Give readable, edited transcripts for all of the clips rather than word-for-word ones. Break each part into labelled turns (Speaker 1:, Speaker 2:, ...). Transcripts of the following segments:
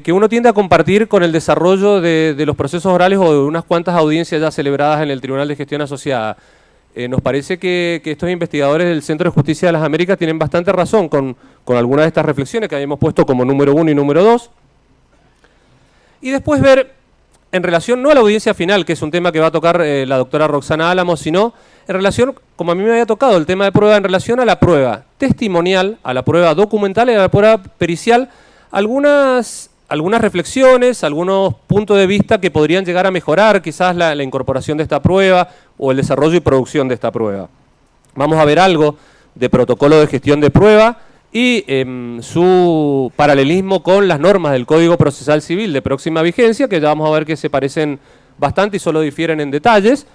Speaker 1: que uno tiende a compartir con el desarrollo de los procesos orales o de unas cuantas audiencias ya celebradas en el Tribunal de Gestión Asociada. Nos parece que estos investigadores del Centro de Justicia de las Américas tienen bastante razón con algunas de estas reflexiones que habíamos puesto como número 1 y número 2. Y después ver, en relación no a la audiencia final, que es un tema que va a tocar la doctora Roxana Álamos, sino en relación, como a mí me había tocado el tema de prueba, en relación a la prueba testimonial, a la prueba documental y a la prueba pericial, algunas reflexiones, algunos puntos de vista que podrían llegar a mejorar quizás la incorporación de esta prueba o el desarrollo y producción de esta prueba. Vamos a ver algo de protocolo de gestión de prueba y su paralelismo con las normas del Código Procesal Civil de próxima vigencia, que ya vamos a ver que se parecen bastante y solo difieren en detalles,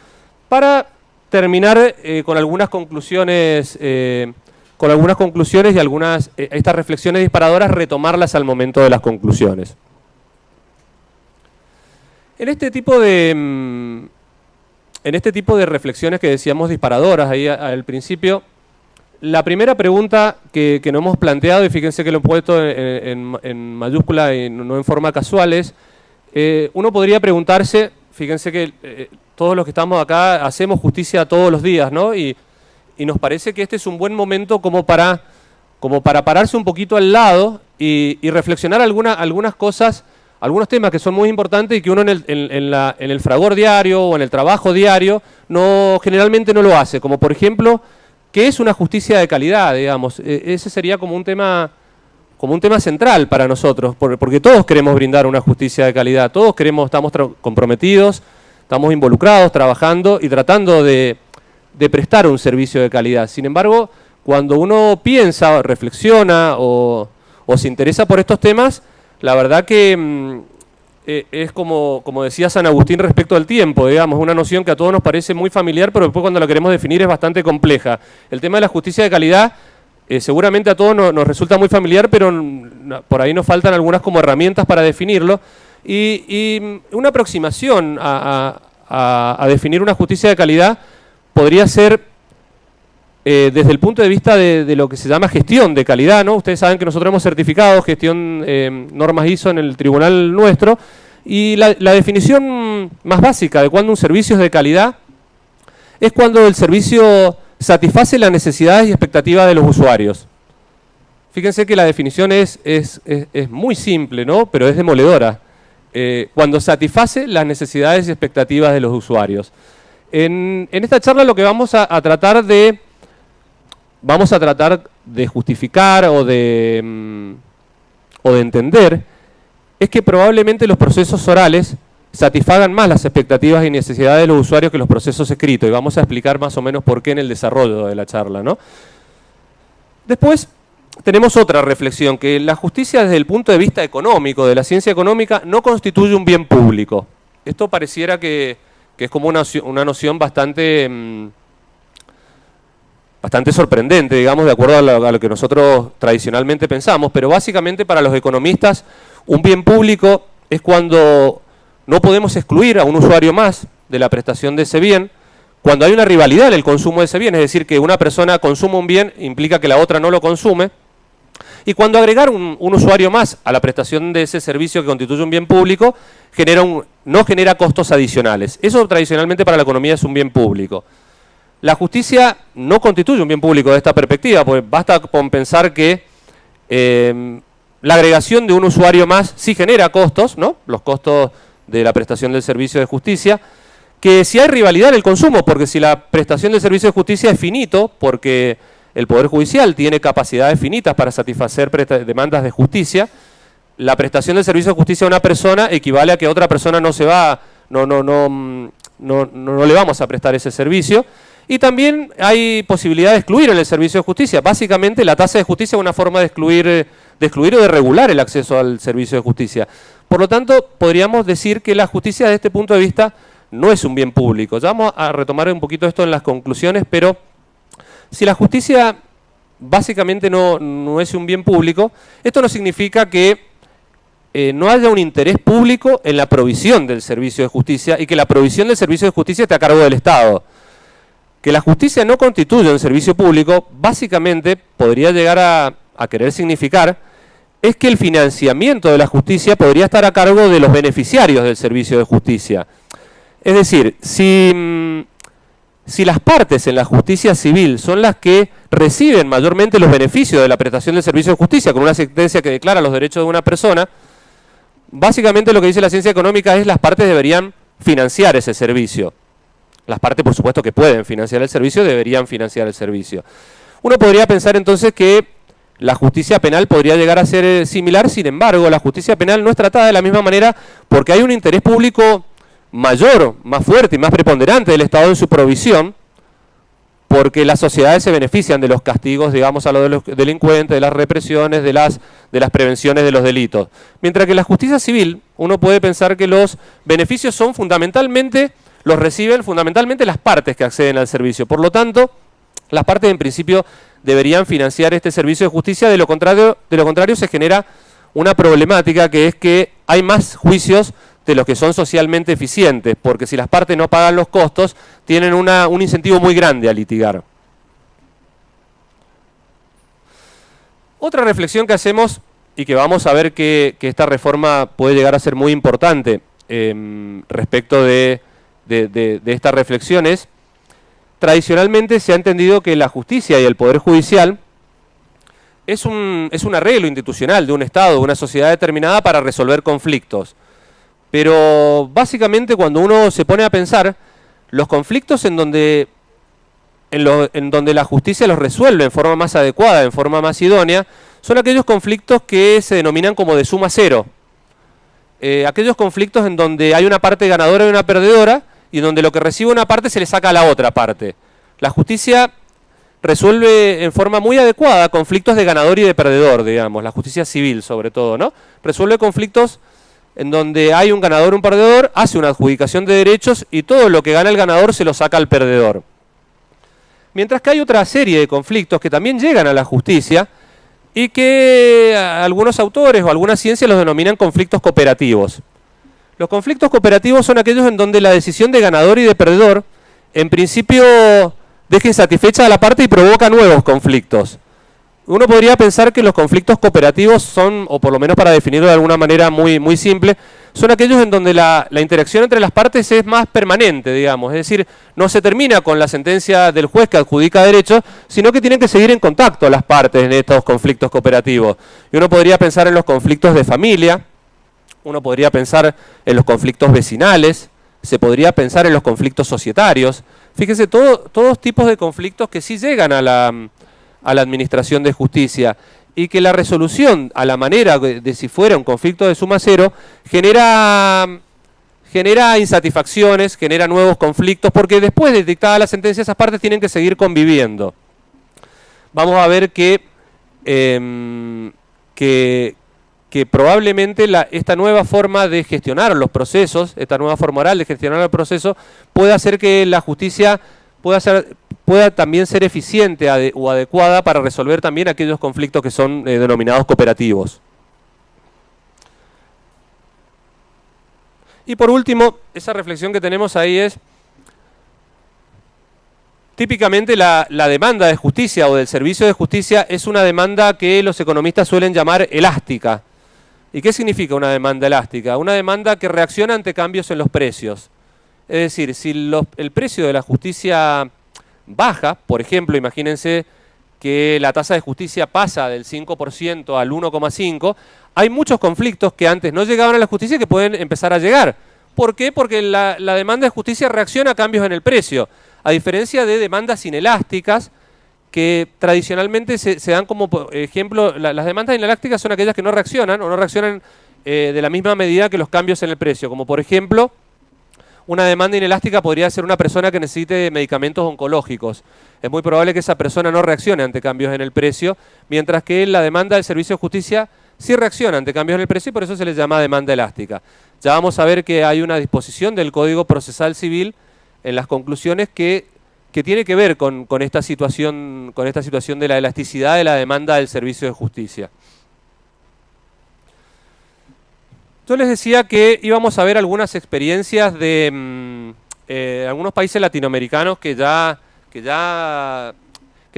Speaker 1: para terminar con algunas conclusiones y estas reflexiones disparadoras, retomarlas al momento de las conclusiones. En este tipo de reflexiones que decíamos disparadoras ahí al principio, la primera pregunta que nos hemos planteado, y fíjense que lo he puesto en mayúscula y no en forma casual, es, uno podría preguntarse, fíjense que todos los que estamos acá hacemos justicia todos los días, ¿no? Y nos parece que este es un buen momento como para pararse un poquito al lado y reflexionar algunas cosas, algunos temas que son muy importantes y que uno en el fragor diario o en el trabajo diario generalmente no lo hace, como por ejemplo, ¿qué es una justicia de calidad? Digamos, ese sería como un tema central para nosotros, porque todos queremos brindar una justicia de calidad, todos estamos comprometidos, estamos involucrados, trabajando y tratando de prestar un servicio de calidad. Sin embargo, cuando uno piensa, reflexiona o se interesa por estos temas, la verdad que es como decía San Agustín respecto al tiempo, digamos, una noción que a todos nos parece muy familiar, pero después cuando la queremos definir es bastante compleja. El tema de la justicia de calidad seguramente a todos nos resulta muy familiar, pero por ahí nos faltan algunas como herramientas para definirlo. Y una aproximación a definir una justicia de calidad podría ser desde el punto de vista de lo que se llama gestión de calidad, ¿no? Ustedes saben que nosotros hemos certificado gestión normas ISO en el tribunal nuestro, y la definición más básica de cuando un servicio es de calidad es cuando el servicio satisface las necesidades y expectativas de los usuarios. Fíjense que la definición es muy simple, ¿no? Pero es demoledora. Cuando satisface las necesidades y expectativas de los usuarios. En esta charla lo que vamos a tratar de justificar o de entender es que probablemente los procesos orales satisfagan más las expectativas y necesidades de los usuarios que los procesos escritos, y vamos a explicar más o menos por qué en el desarrollo de la charla, ¿no? Después tenemos otra reflexión, que la justicia desde el punto de vista económico, de la ciencia económica, no constituye un bien público. Esto pareciera que es como una noción bastante sorprendente, digamos, de acuerdo a lo que nosotros tradicionalmente pensamos, pero básicamente para los economistas un bien público es cuando no podemos excluir a un usuario más de la prestación de ese bien, cuando hay una rivalidad en el consumo de ese bien, es decir, que una persona consuma un bien implica que la otra no lo consume, y cuando agregar un usuario más a la prestación de ese servicio que constituye un bien público no genera costos adicionales. Eso tradicionalmente para la economía es un bien público. La justicia no constituye un bien público de esta perspectiva, porque basta con pensar que la agregación de un usuario más sí genera costos, ¿no? Los costos de la prestación del servicio de justicia, que si hay rivalidad en el consumo, porque si la prestación del servicio de justicia es finito, porque el Poder Judicial tiene capacidades finitas para satisfacer demandas de justicia, la prestación del servicio de justicia a una persona equivale a que otra persona no le vamos a prestar ese servicio. Y también hay posibilidad de excluir en el servicio de justicia. Básicamente la tasa de justicia es una forma de excluir o de regular el acceso al servicio de justicia. Por lo tanto, podríamos decir que la justicia desde este punto de vista no es un bien público. Ya vamos a retomar un poquito esto en las conclusiones, pero si la justicia básicamente no es un bien público, esto no significa que no haya un interés público en la provisión del servicio de justicia y que la provisión del servicio de justicia esté a cargo del Estado. Que la justicia no constituya un servicio público, básicamente podría llegar a querer significar es que el financiamiento de la justicia podría estar a cargo de los beneficiarios del servicio de justicia. Es decir, si las partes en la justicia civil son las que reciben mayormente los beneficios de la prestación del servicio de justicia, con una sentencia que declara los derechos de una persona, básicamente lo que dice la ciencia económica es las partes deberían financiar ese servicio. Las partes, por supuesto, que pueden financiar el servicio, deberían financiar el servicio. Uno podría pensar entonces que la justicia penal podría llegar a ser similar, sin embargo, la justicia penal no es tratada de la misma manera porque hay un interés público mayor, más fuerte y más preponderante del Estado en su provisión, porque las sociedades se benefician de los castigos, digamos, a los delincuentes, de las represiones, de las prevenciones de los delitos. Mientras que en la justicia civil, uno puede pensar que los beneficios son fundamentalmente, los reciben fundamentalmente las partes que acceden al servicio. Por lo tanto, las partes en principio deberían financiar este servicio de justicia, de lo contrario se genera una problemática, que es que hay más juicios de los que son socialmente eficientes, porque si las partes no pagan los costos, tienen un incentivo muy grande a litigar. Otra reflexión que hacemos, y que vamos a ver que esta reforma puede llegar a ser muy importante respecto de esta reflexión, es: tradicionalmente se ha entendido que la justicia y el Poder Judicial es un arreglo institucional de un Estado, de una sociedad determinada para resolver conflictos. Pero básicamente cuando uno se pone a pensar, los conflictos en donde la justicia los resuelve en forma más adecuada, en forma más idónea, son aquellos conflictos que se denominan como de suma cero. Aquellos conflictos en donde hay una parte ganadora y una perdedora, y en donde lo que recibe una parte se le saca a la otra parte. La justicia resuelve en forma muy adecuada conflictos de ganador y de perdedor, digamos, la justicia civil sobre todo, ¿no? Resuelve conflictos en donde hay un ganador y un perdedor, hace una adjudicación de derechos y todo lo que gana el ganador se lo saca al perdedor. Mientras que hay otra serie de conflictos que también llegan a la justicia y que algunos autores o algunas ciencias los denominan conflictos cooperativos. Los conflictos cooperativos son aquellos en donde la decisión de ganador y de perdedor, en principio, deja insatisfecha a la parte y provoca nuevos conflictos. Uno podría pensar que los conflictos cooperativos son, o por lo menos para definirlo de alguna manera muy simple, son aquellos en donde la interacción entre las partes es más permanente, digamos. Es decir, no se termina con la sentencia del juez que adjudica derechos, sino que tienen que seguir en contacto las partes en estos conflictos cooperativos. Y uno podría pensar en los conflictos de familia, uno podría pensar en los conflictos vecinales, se podría pensar en los conflictos societarios. Fíjense, todos tipos de conflictos que sí llegan a la administración de justicia, y que la resolución a la manera de si fuera un conflicto de suma cero genera insatisfacciones, genera nuevos conflictos, porque después de dictada la sentencia esas partes tienen que seguir conviviendo. Vamos a ver que probablemente esta nueva forma de gestionar los procesos, esta nueva forma oral de gestionar el proceso, pueda hacer que la justicia pueda también ser eficiente o adecuada para resolver también aquellos conflictos que son denominados cooperativos. Y por último, esa reflexión que tenemos ahí es, típicamente la demanda de justicia o del servicio de justicia es una demanda que los economistas suelen llamar elástica. ¿Y qué significa una demanda elástica? Una demanda que reacciona ante cambios en los precios. Es decir, si el precio de la justicia baja, por ejemplo, imagínense que la tasa de justicia pasa del 5% al 1,5%, hay muchos conflictos que antes no llegaban a la justicia que pueden empezar a llegar. ¿Por qué? Porque la demanda de justicia reacciona a cambios en el precio, a diferencia de demandas inelásticas que tradicionalmente se dan como ejemplo. Las demandas inelásticas son aquellas que no reaccionan o no reaccionan de la misma medida que los cambios en el precio, como por ejemplo, una demanda inelástica podría ser una persona que necesite medicamentos oncológicos. Es muy probable que esa persona no reaccione ante cambios en el precio, mientras que la demanda del servicio de justicia sí reacciona ante cambios en el precio y por eso se le llama demanda elástica. Ya vamos a ver que hay una disposición del Código Procesal Civil en las conclusiones que tiene que ver con esta situación de la elasticidad de la demanda del servicio de justicia. Yo les decía que íbamos a ver algunas experiencias de algunos países latinoamericanos que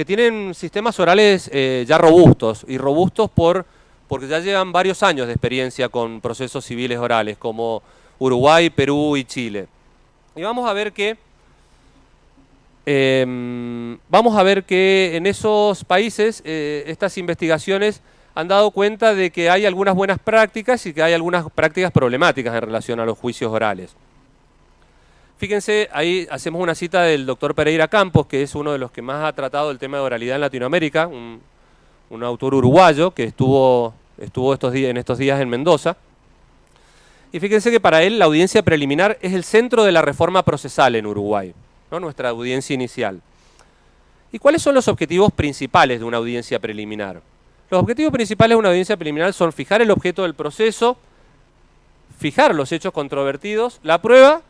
Speaker 1: tienen sistemas orales ya robustos, y robustos por porque ya llevan varios años de experiencia con procesos civiles orales, como Uruguay, Perú y Chile. Y vamos a ver que en esos países estas investigaciones han dado cuenta de que hay algunas buenas prácticas y que hay algunas prácticas problemáticas en relación a los juicios orales. Fíjense, ahí hacemos una cita del doctor Pereira Campos, que es uno de los que más ha tratado el tema de oralidad en Latinoamérica, un autor uruguayo que estuvo en estos días en Mendoza. Y fíjense que para él la audiencia preliminar es el centro de la reforma procesal en Uruguay, ¿no? Nuestra audiencia inicial. ¿Y cuáles son los objetivos principales de una audiencia preliminar? Los objetivos principales de una audiencia preliminar son fijar el objeto del proceso, fijar los hechos controvertidos, la prueba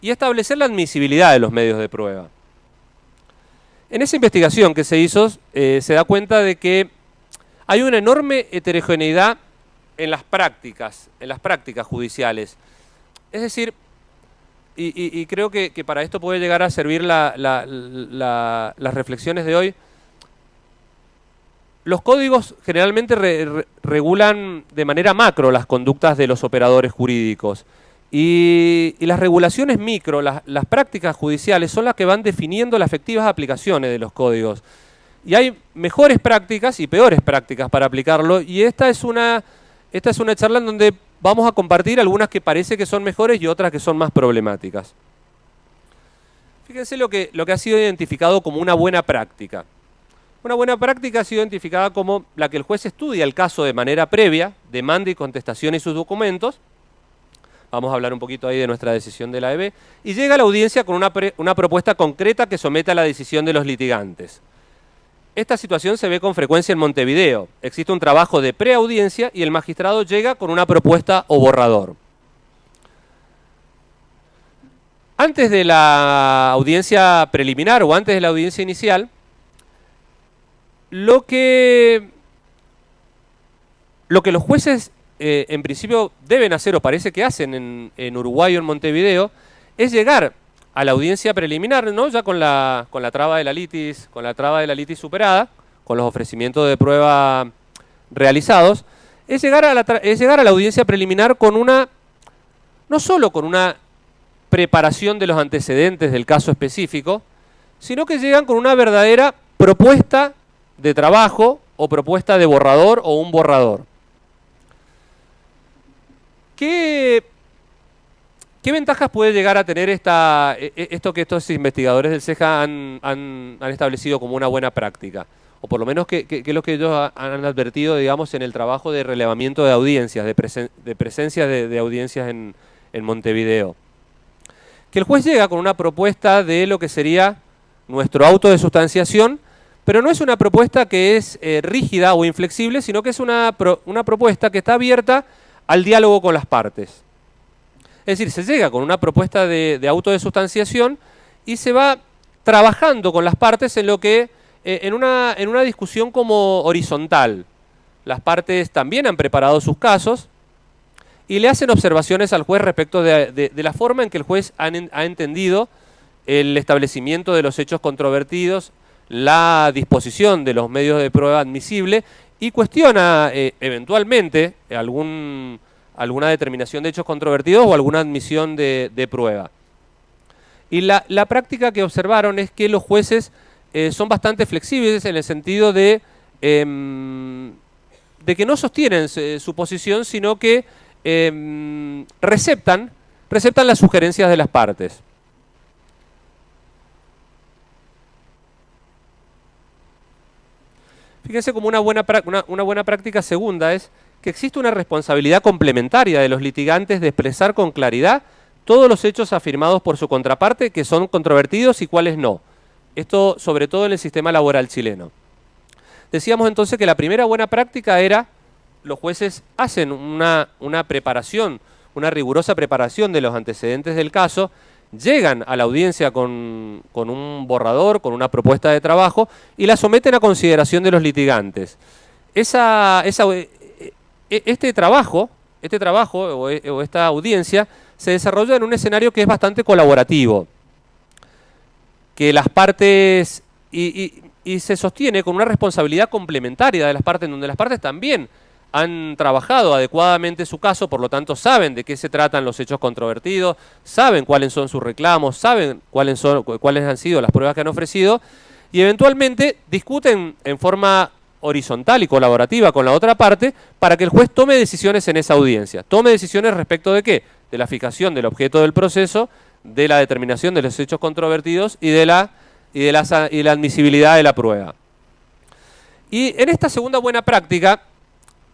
Speaker 1: y establecer la admisibilidad de los medios de prueba. En esa investigación que se hizo, se da cuenta de que hay una enorme heterogeneidad en las prácticas judiciales. Es decir, y creo que para esto puede llegar a servir las reflexiones de hoy. Los códigos generalmente regulan de manera macro las conductas de los operadores jurídicos. Y las regulaciones micro, las prácticas judiciales, son las que van definiendo las efectivas aplicaciones de los códigos. Y hay mejores prácticas y peores prácticas para aplicarlo, y esta es una charla en donde vamos a compartir algunas que parece que son mejores y otras que son más problemáticas. Fíjense lo que ha sido identificado como una buena práctica. Una buena práctica ha sido identificada como la que el juez estudia el caso de manera previa, demanda y contestación y sus documentos. Vamos a hablar un poquito ahí de nuestra decisión de la EB. Y llega a la audiencia con una propuesta concreta que somete a la decisión de los litigantes. Esta situación se ve con frecuencia en Montevideo. Existe un trabajo de preaudiencia y el magistrado llega con una propuesta o borrador. Antes de la audiencia preliminar o antes de la audiencia inicial, lo que los jueces en principio deben hacer, o parece que hacen en Uruguay o en Montevideo, es llegar a la audiencia preliminar, ¿no? Ya con la traba de la litis, superada, con los ofrecimientos de prueba realizados, es llegar a la audiencia preliminar con no solo con una preparación de los antecedentes del caso específico, sino que llegan con una verdadera propuesta de trabajo o propuesta de borrador o un borrador. ¿Qué ventajas puede llegar a tener esto que estos investigadores del CEJA han establecido como una buena práctica? O por lo menos que es lo que ellos han advertido, digamos, en el trabajo de relevamiento de audiencias, de presencia de audiencias en Montevideo. Que el juez llega con una propuesta de lo que sería nuestro auto de sustanciación, pero no es una propuesta que es rígida o inflexible, sino que es una propuesta que está abierta al diálogo con las partes. Es decir, se llega con una propuesta de auto de sustanciación y se va trabajando con las partes en lo que en una discusión como horizontal. Las partes también han preparado sus casos y le hacen observaciones al juez respecto de la forma en que el juez ha entendido el establecimiento de los hechos controvertidos, la disposición de los medios de prueba admisible y cuestiona eventualmente alguna determinación de hechos controvertidos o alguna admisión de prueba. Y la práctica que observaron es que los jueces son bastante flexibles en el sentido de que no sostienen su posición, sino que receptan las sugerencias de las partes. Fíjense como una buena práctica segunda es que existe una responsabilidad complementaria de los litigantes de expresar con claridad todos los hechos afirmados por su contraparte que son controvertidos y cuáles no. Esto sobre todo en el sistema laboral chileno. Decíamos entonces que la primera buena práctica era los jueces hacen una preparación, una rigurosa preparación de los antecedentes del caso, llegan a la audiencia con un borrador, con una propuesta de trabajo y la someten a consideración de los litigantes. Este trabajo o esta audiencia se desarrolla en un escenario que es bastante colaborativo, que las partes y se sostiene con una responsabilidad complementaria de las partes, en donde las partes también han trabajado adecuadamente su caso, por lo tanto saben de qué se tratan los hechos controvertidos, saben cuáles son sus reclamos, saben cuáles han sido las pruebas que han ofrecido y eventualmente discuten en forma horizontal y colaborativa con la otra parte para que el juez tome decisiones en esa audiencia. Tome decisiones respecto de qué? De la fijación del objeto del proceso, de la determinación de los hechos controvertidos y de la admisibilidad de la prueba. Y en esta segunda buena práctica,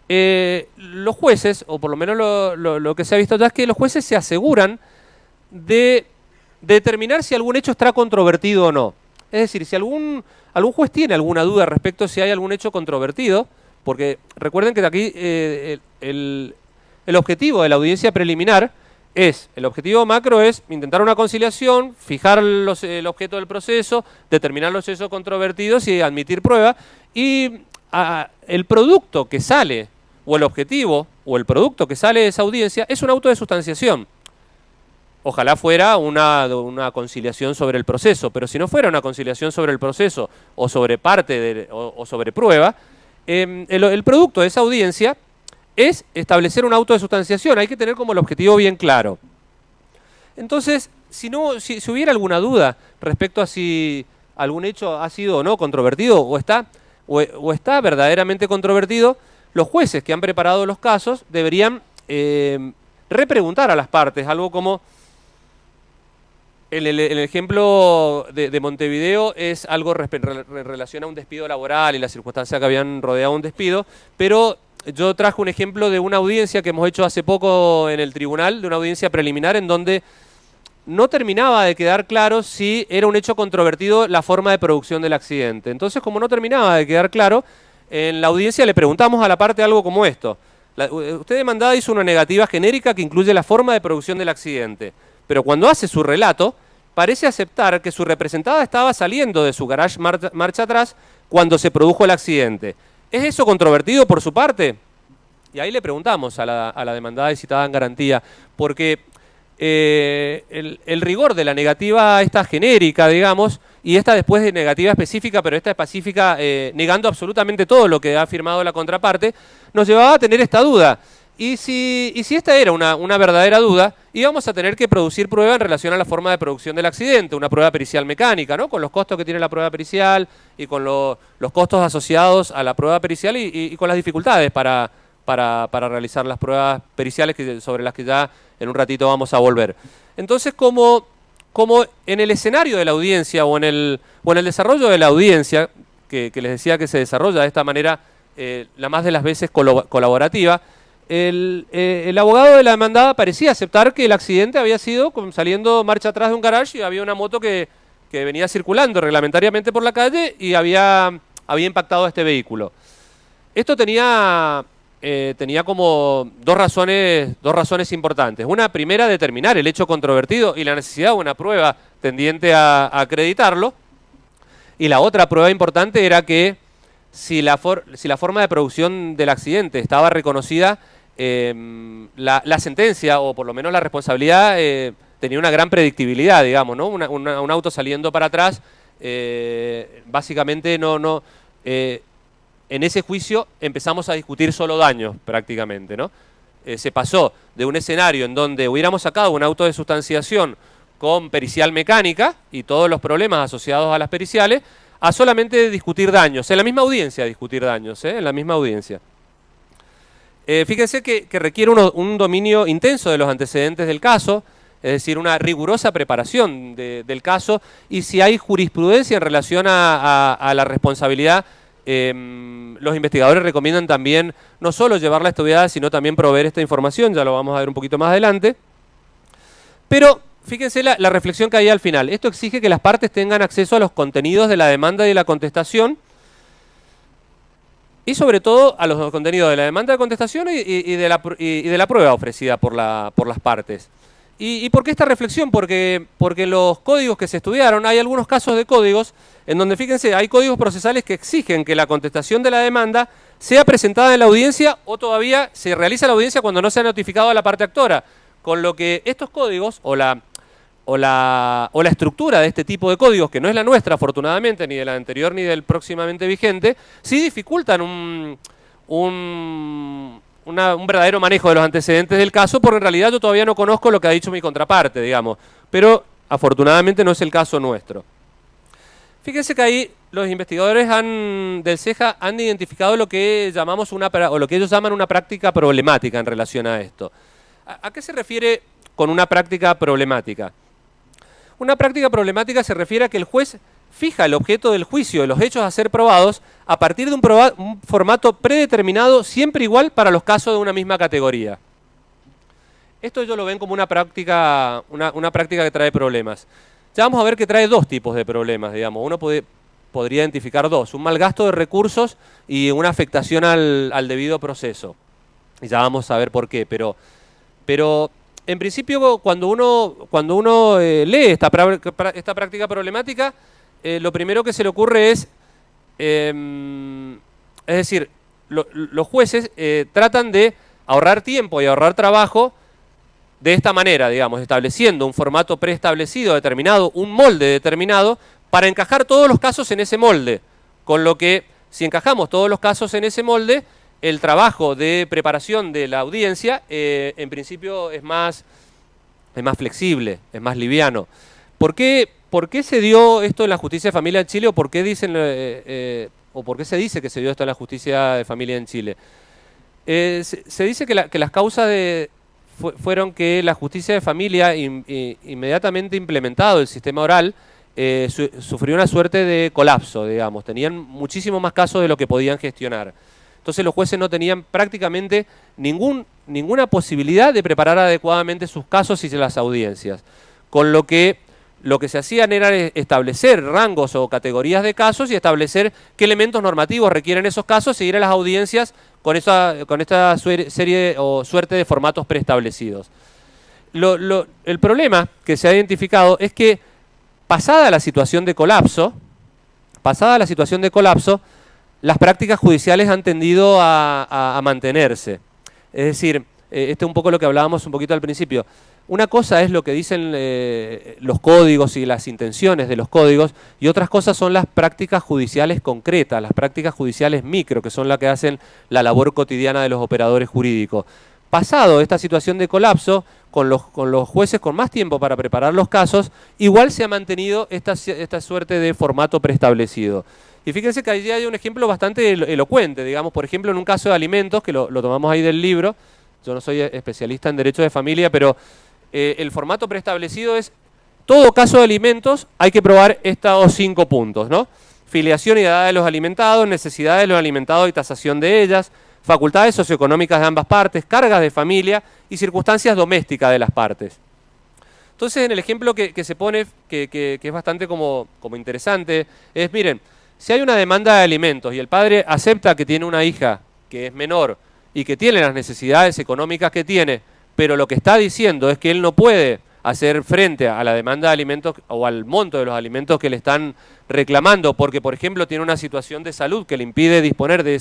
Speaker 1: los jueces, o por lo menos lo que se ha visto ya, es que los jueces se aseguran de determinar si algún hecho está controvertido o no. Es decir, si algún juez tiene alguna duda respecto a si hay algún hecho controvertido, porque recuerden que aquí el objetivo de la audiencia preliminar el objetivo macro es intentar una conciliación, fijar el objeto del proceso, determinar los hechos controvertidos y admitir prueba, y el producto que sale, o el objetivo, o el producto que sale de esa audiencia, es un auto de sustanciación. Ojalá fuera una conciliación sobre el proceso, pero si no fuera una conciliación sobre el proceso, o sobre parte, o sobre prueba, el producto de esa audiencia es establecer un auto de sustanciación. Hay que tener como el objetivo bien claro. Entonces, si hubiera alguna duda respecto a si algún hecho ha sido o no controvertido, o está verdaderamente controvertido, los jueces que han preparado los casos deberían repreguntar a las partes, algo como el ejemplo de Montevideo es algo en relación a un despido laboral y las circunstancias que habían rodeado un despido, pero yo traje un ejemplo de una audiencia que hemos hecho hace poco en el tribunal, de una audiencia preliminar en donde no terminaba de quedar claro si era un hecho controvertido la forma de producción del accidente. Entonces, como no terminaba de quedar claro, en la audiencia le preguntamos a la parte algo como esto. Usted demandada hizo una negativa genérica que incluye la forma de producción del accidente, pero cuando hace su relato, parece aceptar que su representada estaba saliendo de su garage marcha atrás cuando se produjo el accidente. ¿Es eso controvertido por su parte? Y ahí le preguntamos a la demandada y citada en garantía, porque el rigor de la negativa esta genérica, digamos, y esta después de negativa específica, pero esta específica negando absolutamente todo lo que ha afirmado la contraparte, nos llevaba a tener esta duda. Y si esta era una verdadera duda, íbamos a tener que producir prueba en relación a la forma de producción del accidente, una prueba pericial mecánica, ¿no? Con los costos que tiene la prueba pericial y con los costos asociados a la prueba pericial y con las dificultades para realizar las pruebas periciales sobre las que ya en un ratito vamos a volver. Entonces, como en el escenario de la audiencia o en el desarrollo de la audiencia, que les decía que se desarrolla de esta manera, la más de las veces colaborativa, el abogado de la demandada parecía aceptar que el accidente había sido saliendo marcha atrás de un garage y había una moto que venía circulando reglamentariamente por la calle y había impactado a este vehículo. Esto tenía como dos razones importantes. Una primera, determinar el hecho controvertido y la necesidad de una prueba tendiente a acreditarlo. Y la otra prueba importante era que si la forma de producción del accidente estaba reconocida, la sentencia, o por lo menos la responsabilidad, tenía una gran predictibilidad, digamos, ¿no? Un auto saliendo para atrás, básicamente en ese juicio empezamos a discutir solo daños, prácticamente, ¿no? Se pasó de un escenario en donde hubiéramos sacado un auto de sustanciación con pericial mecánica y todos los problemas asociados a las periciales, a solamente discutir daños, en la misma audiencia discutir daños, en la misma audiencia. Fíjense que requiere un dominio intenso de los antecedentes del caso, es decir, una rigurosa preparación del caso, y si hay jurisprudencia en relación a la responsabilidad, los investigadores recomiendan también no solo llevarla estudiada, sino también proveer esta información, ya lo vamos a ver un poquito más adelante. Pero fíjense la reflexión que hay al final. Esto exige que las partes tengan acceso a los contenidos de la demanda y de la contestación, y sobre todo a los contenidos de la demanda de contestación y de la prueba ofrecida por las partes. ¿Y por qué esta reflexión? Porque los códigos que se estudiaron, hay algunos casos de códigos en donde, fíjense, hay códigos procesales que exigen que la contestación de la demanda sea presentada en la audiencia o todavía se realiza la audiencia cuando no se ha notificado a la parte actora. Con lo que estos códigos o la estructura de este tipo de códigos, que no es la nuestra afortunadamente, ni de la anterior ni del próximamente vigente, sí dificultan un verdadero manejo de los antecedentes del caso, porque en realidad yo todavía no conozco lo que ha dicho mi contraparte, digamos. Pero afortunadamente no es el caso nuestro. Fíjense que ahí los investigadores del CEJA han identificado lo que llamamos o lo que ellos llaman una práctica problemática en relación a esto. ¿A qué se refiere con una práctica problemática? Una práctica problemática se refiere a que el juez fija el objeto del juicio de los hechos a ser probados a partir de un formato predeterminado, siempre igual para los casos de una misma categoría. Esto ellos lo ven como una práctica que trae problemas. Ya vamos a ver que trae dos tipos de problemas, digamos. Uno podría identificar dos: un mal gasto de recursos y una afectación al debido proceso. Y ya vamos a ver por qué, pero en principio cuando uno lee esta práctica problemática, lo primero que se le ocurre es decir, los jueces tratan de ahorrar tiempo y ahorrar trabajo de esta manera, digamos, estableciendo un formato preestablecido determinado, un molde determinado, para encajar todos los casos en ese molde. Con lo que, si encajamos todos los casos en ese molde, el trabajo de preparación de la audiencia, en principio, es más flexible, es más liviano. ¿Por qué se dio esto en la justicia de familia en Chile, o por qué por qué se dice que se dio esto en la justicia de familia en Chile? Se dice que las causas fueron que la justicia de familia, inmediatamente implementado el sistema oral, sufrió una suerte de colapso, digamos. Tenían muchísimo más casos de lo que podían gestionar. Entonces los jueces no tenían prácticamente ninguna posibilidad de preparar adecuadamente sus casos y las audiencias. Con lo que se hacían era establecer rangos o categorías de casos y establecer qué elementos normativos requieren esos casos, e ir a las audiencias con esta serie o suerte de formatos preestablecidos. El problema que se ha identificado es que, pasada la situación de colapso, las prácticas judiciales han tendido a mantenerse. Es decir, esto es un poco lo que hablábamos un poquito al principio. Una cosa es lo que dicen los códigos y las intenciones de los códigos, y otras cosas son las prácticas judiciales concretas, las prácticas judiciales micro, que son las que hacen la labor cotidiana de los operadores jurídicos. Pasado esta situación de colapso, con los jueces con más tiempo para preparar los casos, igual se ha mantenido esta suerte de formato preestablecido. Y fíjense que allí hay un ejemplo bastante elocuente, digamos, por ejemplo, en un caso de alimentos, que lo tomamos ahí del libro. Yo no soy especialista en derecho de familia, pero el formato preestablecido es: todo caso de alimentos hay que probar estos 5 puntos, ¿no? Filiación y edad de los alimentados, necesidades de los alimentados y tasación de ellas, facultades socioeconómicas de ambas partes, cargas de familia y circunstancias domésticas de las partes. Entonces, en el ejemplo que se pone, que es bastante como interesante, es: miren, si hay una demanda de alimentos y el padre acepta que tiene una hija que es menor y que tiene las necesidades económicas que tiene, pero lo que está diciendo es que él no puede hacer frente a la demanda de alimentos o al monto de los alimentos que le están reclamando, porque, por ejemplo, tiene una situación de salud que le impide disponer de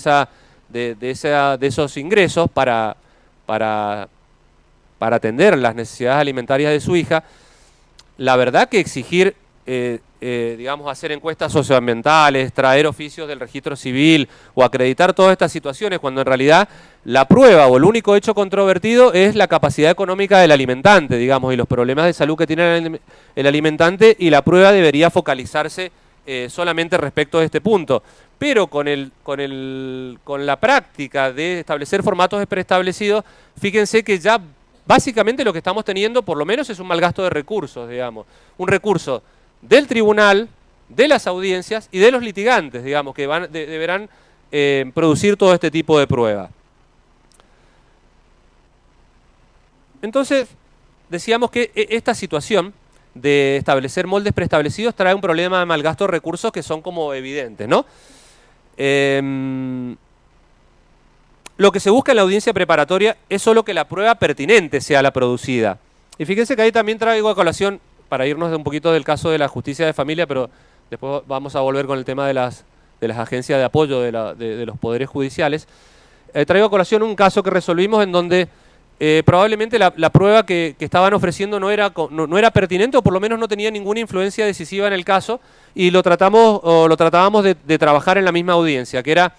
Speaker 1: esos ingresos para atender las necesidades alimentarias de su hija. La verdad que exigir, digamos, hacer encuestas socioambientales, traer oficios del registro civil o acreditar todas estas situaciones, cuando en realidad la prueba o el único hecho controvertido es la capacidad económica del alimentante, digamos, y los problemas de salud que tiene el alimentante, y la prueba debería focalizarse solamente respecto de este punto. Pero con la práctica de establecer formatos preestablecidos, fíjense que ya básicamente lo que estamos teniendo, por lo menos, es un mal gasto de recursos, digamos. Un recurso del tribunal, de las audiencias y de los litigantes, digamos, que deberán producir todo este tipo de prueba. Entonces, decíamos que esta situación de establecer moldes preestablecidos trae un problema de mal gasto de recursos que son como evidentes, ¿no? Lo que se busca en la audiencia preparatoria es solo que la prueba pertinente sea la producida. Y fíjense que ahí también traigo a colación, para irnos un poquito del caso de la justicia de familia, pero después vamos a volver con el tema de las agencias de apoyo de los poderes judiciales. Traigo a colación un caso que resolvimos en donde probablemente la prueba que estaban ofreciendo no era pertinente, o por lo menos no tenía ninguna influencia decisiva en el caso, y lo tratábamos de trabajar en la misma audiencia, que era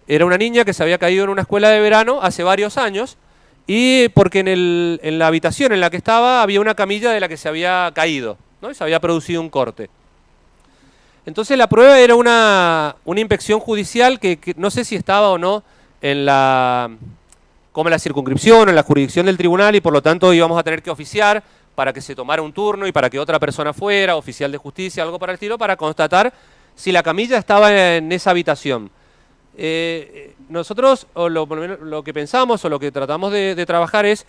Speaker 1: Era una niña que se había caído en una escuela de verano hace varios años, y porque en la habitación en la que estaba había una camilla de la que se había caído, ¿no? Y se había producido un corte. Entonces la prueba era una inspección judicial que no sé si estaba o no como en la circunscripción o en la jurisdicción del tribunal, y por lo tanto íbamos a tener que oficiar para que se tomara un turno y para que otra persona fuera, oficial de justicia, algo para el estilo, para constatar si la camilla estaba en esa habitación. Nosotros, lo que pensamos o lo que tratamos de trabajar es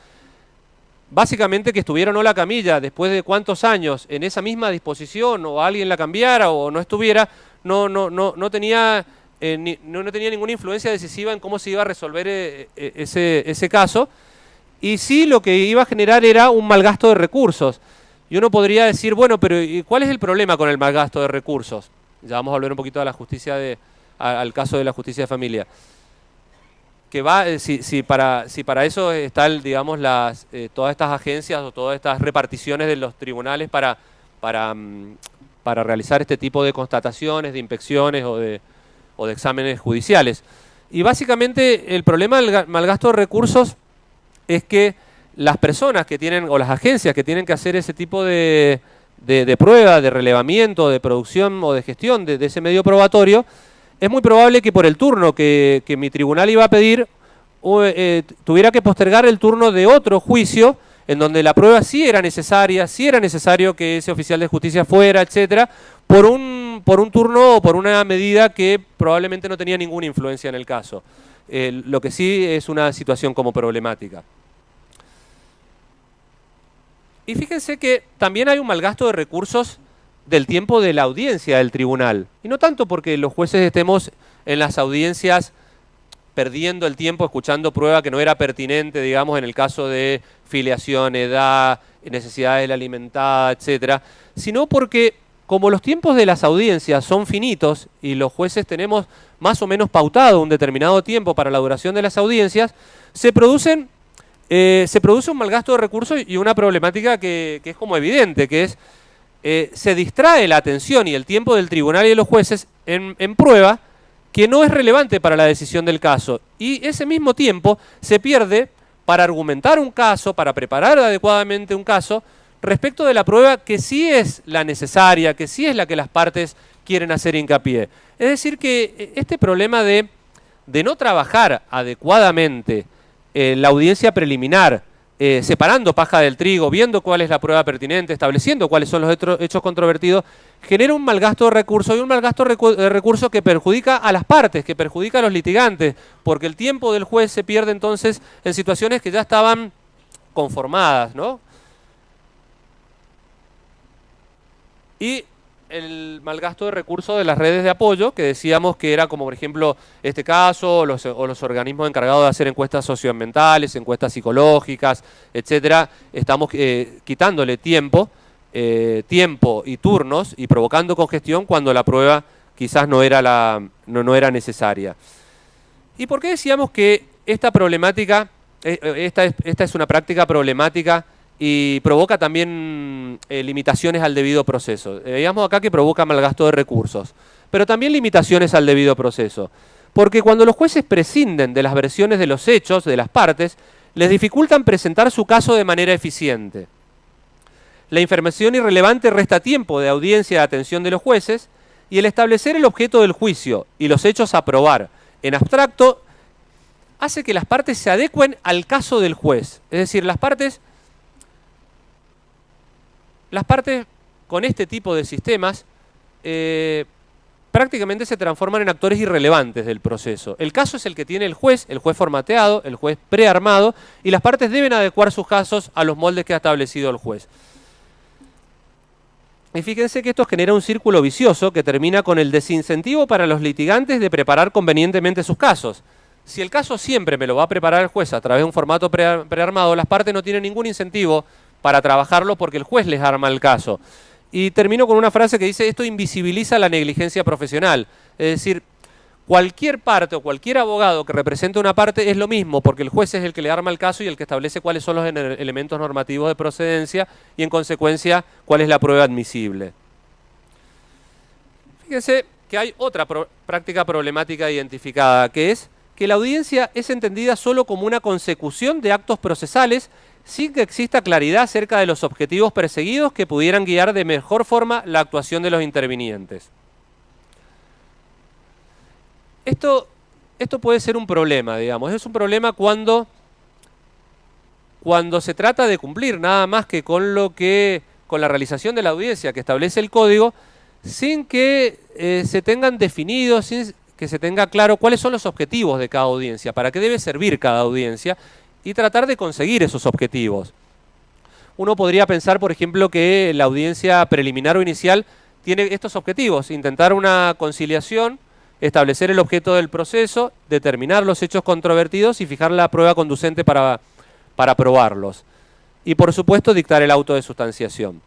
Speaker 1: básicamente que estuviera o no la camilla, después de cuántos años, en esa misma disposición, o alguien la cambiara o no estuviera, no tenía ninguna influencia decisiva en cómo se iba a resolver ese caso. Y sí, lo que iba a generar era un mal gasto de recursos. Y uno podría decir, bueno, pero ¿y cuál es el problema con el mal gasto de recursos? Ya vamos a volver un poquito a la justicia al caso de la justicia de familia. Que va, si para eso están, digamos, todas estas agencias o todas estas reparticiones de los tribunales para realizar este tipo de constataciones, de inspecciones o de exámenes judiciales. Y básicamente el problema del mal gasto de recursos es que las personas que tienen, o las agencias que tienen que hacer ese tipo de prueba, de relevamiento, de producción o de gestión de ese medio probatorio, es muy probable que por el turno que mi tribunal iba a pedir, tuviera que postergar el turno de otro juicio, en donde la prueba sí era necesaria, sí era necesario que ese oficial de justicia fuera, etcétera, por un turno o por una medida que probablemente no tenía ninguna influencia en el caso. Lo que sí es una situación como problemática. Y fíjense que también hay un mal gasto de recursos del tiempo de la audiencia del tribunal. Y no tanto porque los jueces estemos en las audiencias perdiendo el tiempo escuchando prueba que no era pertinente, digamos, en el caso de filiación, edad, necesidades de la alimentada, etcétera, sino porque como los tiempos de las audiencias son finitos y los jueces tenemos más o menos pautado un determinado tiempo para la duración de las audiencias, se produce un mal gasto de recursos y una problemática que es como evidente, que es se distrae la atención y el tiempo del tribunal y de los jueces en prueba que no es relevante para la decisión del caso. Y ese mismo tiempo se pierde para argumentar un caso, para preparar adecuadamente un caso, respecto de la prueba que sí es la necesaria, que sí es la que las partes quieren hacer hincapié. Es decir, que este problema de no trabajar adecuadamente la audiencia preliminar, separando paja del trigo, viendo cuál es la prueba pertinente, estableciendo cuáles son los hechos controvertidos, genera un mal gasto de recursos y un mal gasto de recursos que perjudica a las partes, que perjudica a los litigantes, porque el tiempo del juez se pierde entonces en situaciones que ya estaban conformadas, ¿no? Y el mal gasto de recursos de las redes de apoyo, que decíamos que era como por ejemplo este caso, o los organismos encargados de hacer encuestas socioambientales, encuestas psicológicas, etcétera. Estamos quitándole tiempo y turnos y provocando congestión cuando la prueba quizás no era necesaria. ¿Y por qué decíamos que esta problemática, esta es una práctica problemática y provoca también limitaciones al debido proceso? Veíamos acá que provoca mal gasto de recursos, pero también limitaciones al debido proceso. Porque cuando los jueces prescinden de las versiones de los hechos de las partes, les dificultan presentar su caso de manera eficiente. La información irrelevante resta tiempo de audiencia y de atención de los jueces, y el establecer el objeto del juicio y los hechos a probar en abstracto hace que las partes se adecuen al caso del juez. Es decir, las partes con este tipo de sistemas prácticamente se transforman en actores irrelevantes del proceso. El caso es el que tiene el juez formateado, el juez prearmado, y las partes deben adecuar sus casos a los moldes que ha establecido el juez. Y fíjense que esto genera un círculo vicioso que termina con el desincentivo para los litigantes de preparar convenientemente sus casos. Si el caso siempre me lo va a preparar el juez a través de un formato prearmado, las partes no tienen ningún incentivo para trabajarlo porque el juez les arma el caso. Y termino con una frase que dice, esto invisibiliza la negligencia profesional. Es decir, cualquier parte o cualquier abogado que represente una parte es lo mismo, porque el juez es el que le arma el caso y el que establece cuáles son los elementos normativos de procedencia y en consecuencia cuál es la prueba admisible. Fíjense que hay otra práctica problemática identificada, que es que la audiencia es entendida solo como una consecución de actos procesales sin que exista claridad acerca de los objetivos perseguidos que pudieran guiar de mejor forma la actuación de los intervinientes. Esto puede ser un problema, digamos. Es un problema cuando se trata de cumplir nada más que con la realización de la audiencia que establece el código, sin que se tengan definidos, sin que se tenga claro cuáles son los objetivos de cada audiencia, para qué debe servir cada audiencia y tratar de conseguir esos objetivos. Uno podría pensar, por ejemplo, que la audiencia preliminar o inicial tiene estos objetivos: intentar una conciliación, establecer el objeto del proceso, determinar los hechos controvertidos y fijar la prueba conducente para probarlos. Y por supuesto dictar el auto de sustanciación.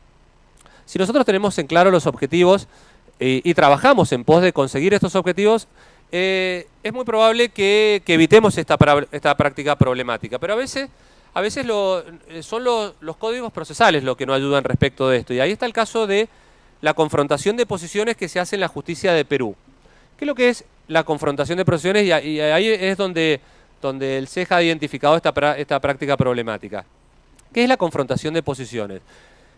Speaker 1: Si nosotros tenemos en claro los objetivos y trabajamos en pos de conseguir estos objetivos, es muy probable que evitemos esta práctica problemática. Pero a veces son los códigos procesales los que nos ayudan respecto de esto. Y ahí está el caso de la confrontación de posiciones que se hace en la justicia de Perú. ¿Qué es lo que es la confrontación de posiciones? Y ahí es donde el CEJ ha identificado esta práctica problemática. ¿Qué es la confrontación de posiciones?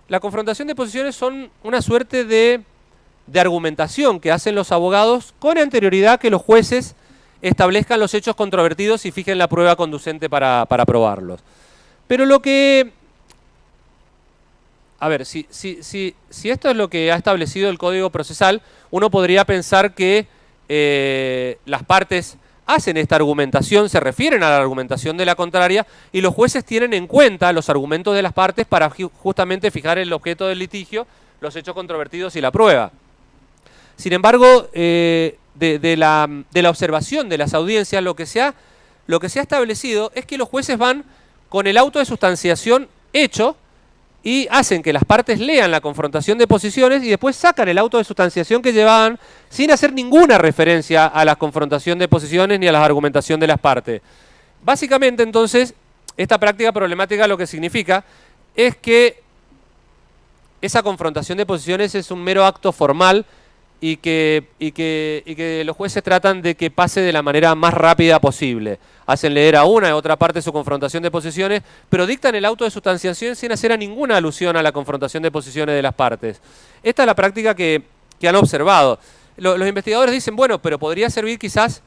Speaker 1: La confrontación de posiciones son una suerte de argumentación que hacen los abogados con anterioridad que los jueces establezcan los hechos controvertidos y fijen la prueba conducente para probarlos. Pero lo que... A ver, si esto es lo que ha establecido el Código Procesal, uno podría pensar que las partes hacen esta argumentación, se refieren a la argumentación de la contraria, y los jueces tienen en cuenta los argumentos de las partes para justamente fijar el objeto del litigio, los hechos controvertidos y la prueba. Sin embargo, de la observación de las audiencias, lo que se ha establecido es que los jueces van con el auto de sustanciación hecho y hacen que las partes lean la confrontación de posiciones y después sacan el auto de sustanciación que llevaban sin hacer ninguna referencia a la confrontación de posiciones ni a la argumentación de las partes. Básicamente, entonces, esta práctica problemática lo que significa es que esa confrontación de posiciones es un mero acto formal y que los jueces tratan de que pase de la manera más rápida posible. Hacen leer a una y a otra parte su confrontación de posiciones, pero dictan el auto de sustanciación sin hacer ninguna alusión a la confrontación de posiciones de las partes. Esta es la práctica que han observado. Los investigadores dicen, bueno, pero podría servir quizás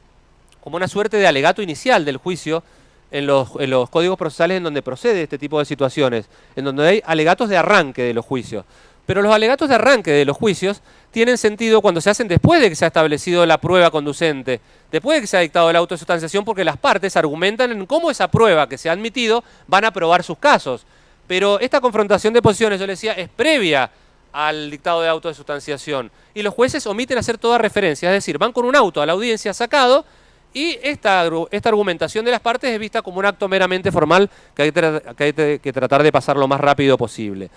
Speaker 1: como una suerte de alegato inicial del juicio en los códigos procesales en donde procede este tipo de situaciones, en donde hay alegatos de arranque de los juicios. Pero los alegatos de arranque de los juicios tienen sentido cuando se hacen después de que se ha establecido la prueba conducente, después de que se ha dictado el auto de sustanciación, porque las partes argumentan en cómo esa prueba que se ha admitido van a probar sus casos. Pero esta confrontación de posiciones, yo les decía, es previa al dictado de auto de sustanciación. Y los jueces omiten hacer toda referencia, es decir, van con un auto a la audiencia sacado y esta argumentación de las partes es vista como un acto meramente formal que hay que tratar de pasar lo más rápido posible.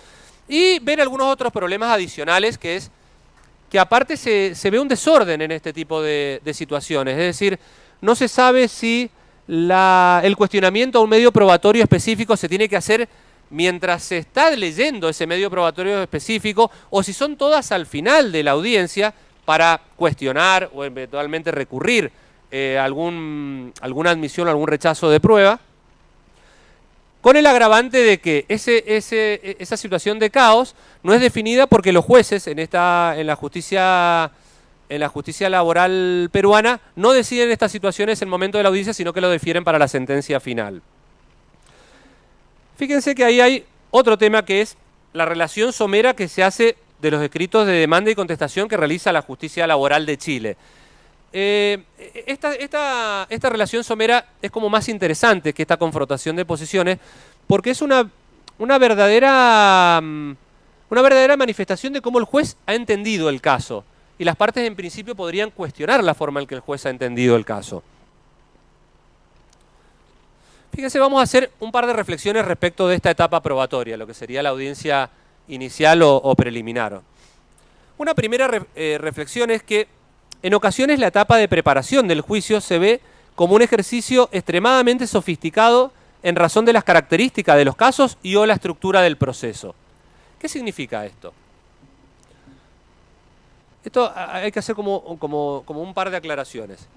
Speaker 1: Y ven algunos otros problemas adicionales, que es que aparte se ve un desorden en este tipo de situaciones. Es decir, no se sabe si el cuestionamiento a un medio probatorio específico se tiene que hacer mientras se está leyendo ese medio probatorio específico o si son todas al final de la audiencia para cuestionar o eventualmente recurrir alguna admisión o algún rechazo de prueba. Con el agravante de que esa situación de caos no es definida porque los jueces en la justicia laboral peruana no deciden estas situaciones en el momento de la audiencia, sino que lo difieren para la sentencia final. Fíjense que ahí hay otro tema, que es la relación somera que se hace de los escritos de demanda y contestación que realiza la justicia laboral de Chile. Esta relación somera es como más interesante que esta confrontación de posiciones, porque es una verdadera manifestación de cómo el juez ha entendido el caso, y las partes en principio podrían cuestionar la forma en que el juez ha entendido el caso. Fíjense, vamos a hacer un par de reflexiones respecto de esta etapa probatoria, lo que sería la audiencia inicial o preliminar. Una primera reflexión es que en ocasiones la etapa de preparación del juicio se ve como un ejercicio extremadamente sofisticado en razón de las características de los casos y o la estructura del proceso. ¿Qué significa esto? Esto hay que hacer como un par de aclaraciones.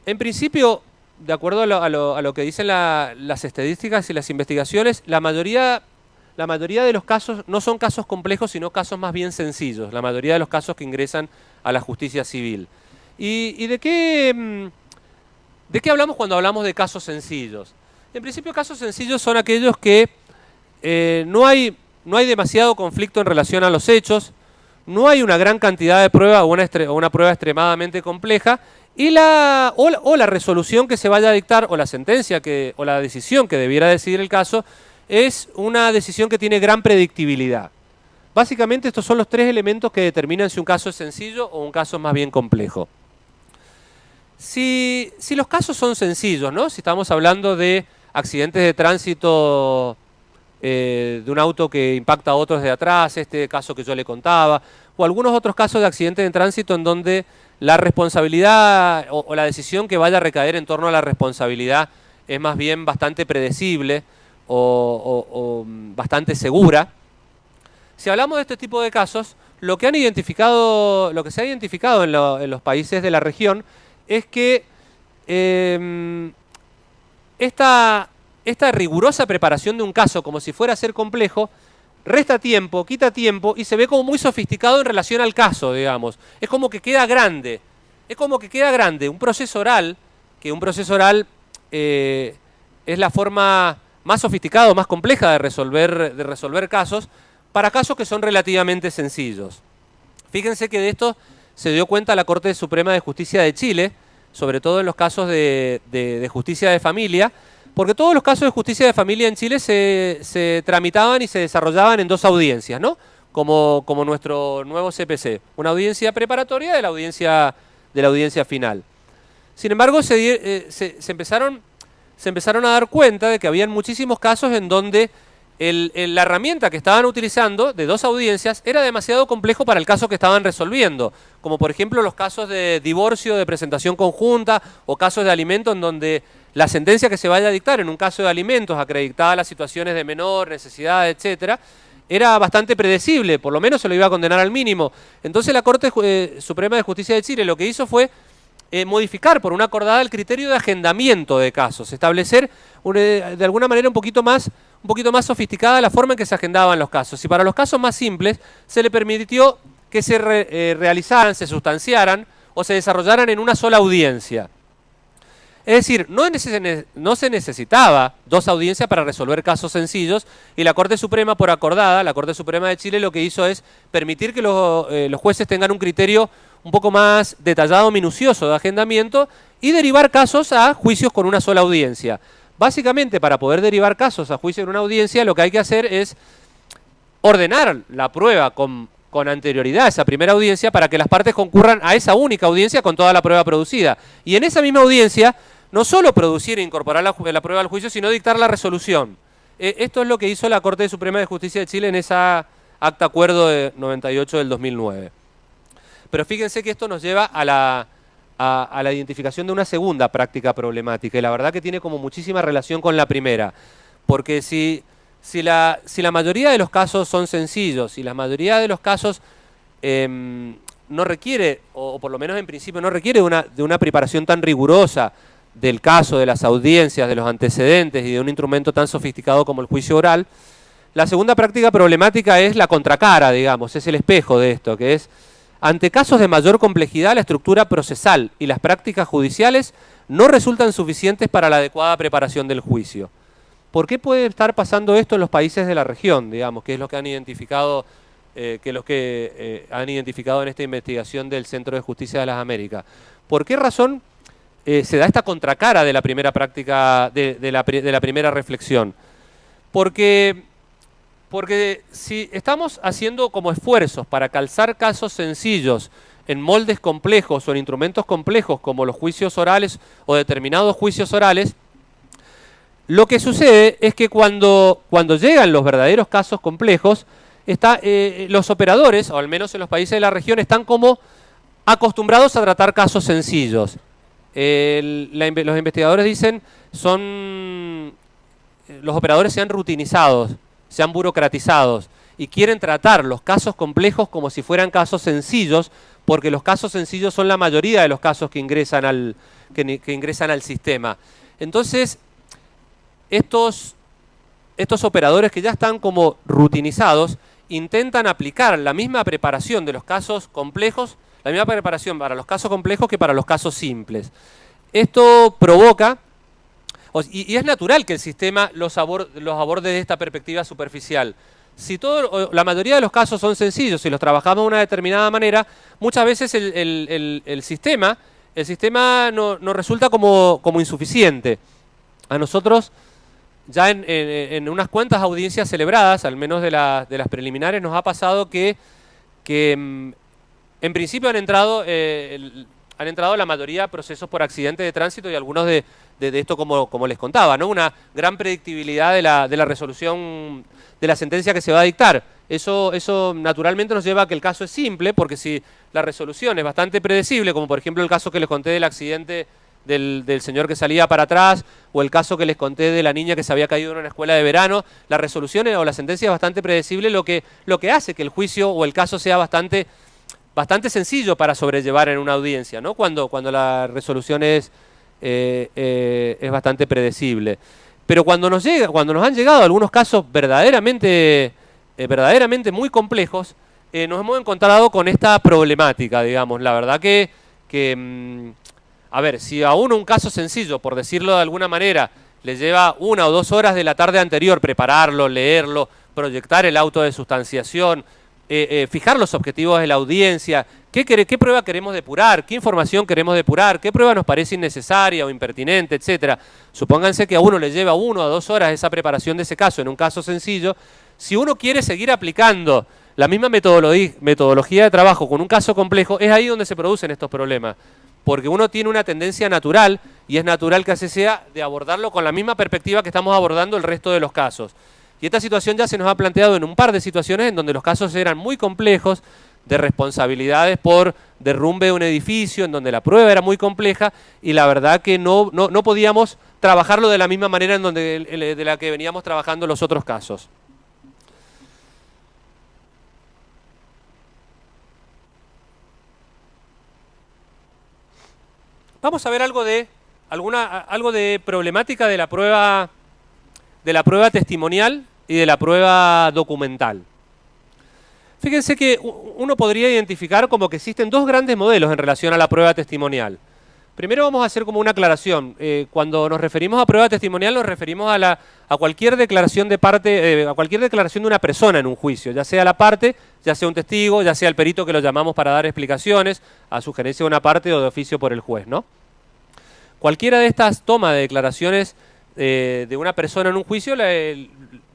Speaker 1: En principio, de acuerdo a lo que dicen las estadísticas y las investigaciones, la mayoría de los casos no son casos complejos, sino casos más bien sencillos. La mayoría de los casos que ingresan a la justicia civil. ¿Y de qué hablamos cuando hablamos de casos sencillos? En principio, casos sencillos son aquellos que no hay demasiado conflicto en relación a los hechos, no hay una gran cantidad de prueba o una prueba extremadamente compleja, y la resolución que se vaya a dictar, o la sentencia o la decisión que debiera decidir el caso, es una decisión que tiene gran predictibilidad. Básicamente estos son los tres elementos que determinan si un caso es sencillo o un caso es más bien complejo. Si los casos son sencillos, ¿no? Si estamos hablando de accidentes de tránsito, de un auto que impacta a otros de atrás, este caso que yo le contaba, o algunos otros casos de accidentes de tránsito en donde la responsabilidad o la decisión que vaya a recaer en torno a la responsabilidad es más bien bastante predecible o bastante segura. Si hablamos de este tipo de casos, lo que se ha identificado en los países de la región es que esta rigurosa preparación de un caso, como si fuera a ser complejo, resta tiempo, quita tiempo y se ve como muy sofisticado en relación al caso, digamos. Es como que queda grande. Un proceso oral, es la forma más sofisticada o más compleja de resolver casos, para casos que son relativamente sencillos. Fíjense que de esto se dio cuenta la Corte Suprema de Justicia de Chile, sobre todo en los casos de justicia de familia, porque todos los casos de justicia de familia en Chile se tramitaban y se desarrollaban en dos audiencias, ¿no? Como nuestro nuevo CPC, una audiencia preparatoria de la audiencia final. Sin embargo, se empezaron a dar cuenta de que habían muchísimos casos en donde la herramienta que estaban utilizando de dos audiencias era demasiado complejo para el caso que estaban resolviendo, como por ejemplo los casos de divorcio de presentación conjunta o casos de alimento en donde la sentencia que se vaya a dictar en un caso de alimentos, acreditadas las situaciones de menor, necesidad, etcétera, era bastante predecible, por lo menos se lo iba a condenar al mínimo. Entonces la Corte Suprema de Justicia de Chile lo que hizo fue modificar por una acordada el criterio de agendamiento de casos, establecer de alguna manera un poquito más sofisticada la forma en que se agendaban los casos. Y para los casos más simples se le permitió que se realizaran, se sustanciaran o se desarrollaran en una sola audiencia. Es decir, no se necesitaba dos audiencias para resolver casos sencillos, y la Corte Suprema, por acordada, la Corte Suprema de Chile lo que hizo es permitir que los jueces tengan un criterio un poco más detallado, minucioso de agendamiento, y derivar casos a juicios con una sola audiencia. Básicamente, para poder derivar casos a juicio en una audiencia, lo que hay que hacer es ordenar la prueba con anterioridad a esa primera audiencia para que las partes concurran a esa única audiencia con toda la prueba producida. Y en esa misma audiencia, no solo producir e incorporar la prueba al juicio, sino dictar la resolución. Esto es lo que hizo la Corte Suprema de Justicia de Chile en esa acta acuerdo de 98 del 2009. Pero fíjense que esto nos lleva a la identificación de una segunda práctica problemática, y la verdad que tiene como muchísima relación con la primera. Porque si la mayoría de los casos son sencillos y la mayoría de los casos no requiere, o por lo menos en principio no requiere de una preparación tan rigurosa del caso, de las audiencias, de los antecedentes y de un instrumento tan sofisticado como el juicio oral, la segunda práctica problemática es la contracara, digamos, es el espejo de esto, que es: ante casos de mayor complejidad, la estructura procesal y las prácticas judiciales no resultan suficientes para la adecuada preparación del juicio. ¿Por qué puede estar pasando esto en los países de la región, digamos, que es lo que han identificado, han identificado en esta investigación del Centro de Justicia de las Américas? ¿Por qué razón se da esta contracara de la primera práctica, de la primera reflexión? Porque si estamos haciendo como esfuerzos para calzar casos sencillos en moldes complejos o en instrumentos complejos como los juicios orales o determinados juicios orales, lo que sucede es que cuando llegan los verdaderos casos complejos, los operadores, o al menos en los países de la región, están como acostumbrados a tratar casos sencillos. Los investigadores dicen, los operadores se han rutinizado, se han burocratizados, y quieren tratar los casos complejos como si fueran casos sencillos, porque los casos sencillos son la mayoría de los casos que ingresan al sistema. Entonces, estos operadores que ya están como rutinizados intentan aplicar la misma preparación de los casos complejos, la misma preparación para los casos complejos que para los casos simples. Esto provoca, y es natural que el sistema los aborde desde esta perspectiva superficial. Si la mayoría de los casos son sencillos y los trabajamos de una determinada manera, muchas veces el sistema nos resulta como insuficiente. A nosotros, ya en unas cuantas audiencias celebradas, al menos de las preliminares, nos ha pasado que en principio han entrado la mayoría procesos por accidente de tránsito y algunos de esto como les contaba, ¿no? Una gran predictibilidad de la resolución de la sentencia que se va a dictar. Eso naturalmente nos lleva a que el caso es simple, porque si la resolución es bastante predecible, como por ejemplo el caso que les conté del accidente del señor que salía para atrás, o el caso que les conté de la niña que se había caído en una escuela de verano, la resolución o la sentencia es bastante predecible, lo que hace que el juicio o el caso sea bastante sencillo para sobrellevar en una audiencia, ¿no? Cuando la resolución es bastante predecible. Pero cuando nos han llegado algunos casos verdaderamente muy complejos, nos hemos encontrado con esta problemática, digamos. La verdad a ver, si a uno un caso sencillo, por decirlo de alguna manera, le lleva 1 o 2 horas de la tarde anterior prepararlo, leerlo, proyectar el auto de sustanciación, fijar los objetivos de la audiencia, qué prueba queremos depurar, qué información queremos depurar, qué prueba nos parece innecesaria o impertinente, etcétera. Supónganse que a uno le lleva 1 o 2 horas esa preparación de ese caso en un caso sencillo. Si uno quiere seguir aplicando la misma metodología de trabajo con un caso complejo, es ahí donde se producen estos problemas. Porque uno tiene una tendencia natural, y es natural que así sea, de abordarlo con la misma perspectiva que estamos abordando el resto de los casos. Y esta situación ya se nos ha planteado en un par de situaciones en donde los casos eran muy complejos, de responsabilidades por derrumbe de un edificio, en donde la prueba era muy compleja, y la verdad que no podíamos trabajarlo de la misma manera de la que veníamos trabajando los otros casos. Vamos a ver algo de problemática de la prueba testimonial y de la prueba documental. Fíjense que uno podría identificar como que existen 2 grandes modelos en relación a la prueba testimonial. Primero vamos a hacer como una aclaración. Cuando nos referimos a prueba testimonial nos referimos a cualquier declaración de parte, a cualquier declaración de una persona en un juicio, ya sea la parte, ya sea un testigo, ya sea el perito que lo llamamos para dar explicaciones, a sugerencia de una parte o de oficio por el juez, ¿no? Cualquiera de estas tomas de declaraciones de una persona en un juicio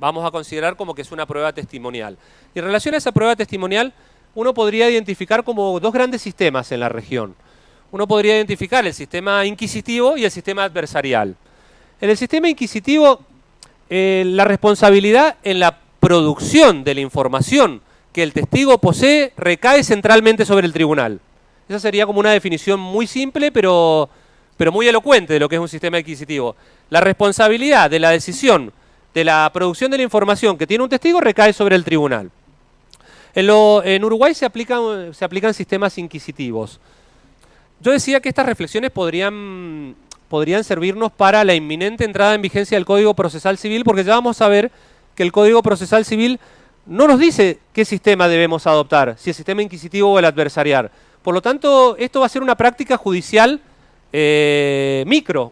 Speaker 1: vamos a considerar como que es una prueba testimonial. Y en relación a esa prueba testimonial, uno podría identificar como 2 grandes sistemas en la región. Uno podría identificar el sistema inquisitivo y el sistema adversarial. En el sistema inquisitivo, la responsabilidad en la producción de la información que el testigo posee recae centralmente sobre el tribunal. Esa sería como una definición muy simple, pero muy elocuente de lo que es un sistema inquisitivo. La responsabilidad de la decisión de la producción de la información que tiene un testigo recae sobre el tribunal. En Uruguay se aplican sistemas inquisitivos. Yo decía que estas reflexiones podrían servirnos para la inminente entrada en vigencia del Código Procesal Civil, porque ya vamos a ver que el Código Procesal Civil no nos dice qué sistema debemos adoptar, si el sistema inquisitivo o el adversarial. Por lo tanto, esto va a ser una práctica judicial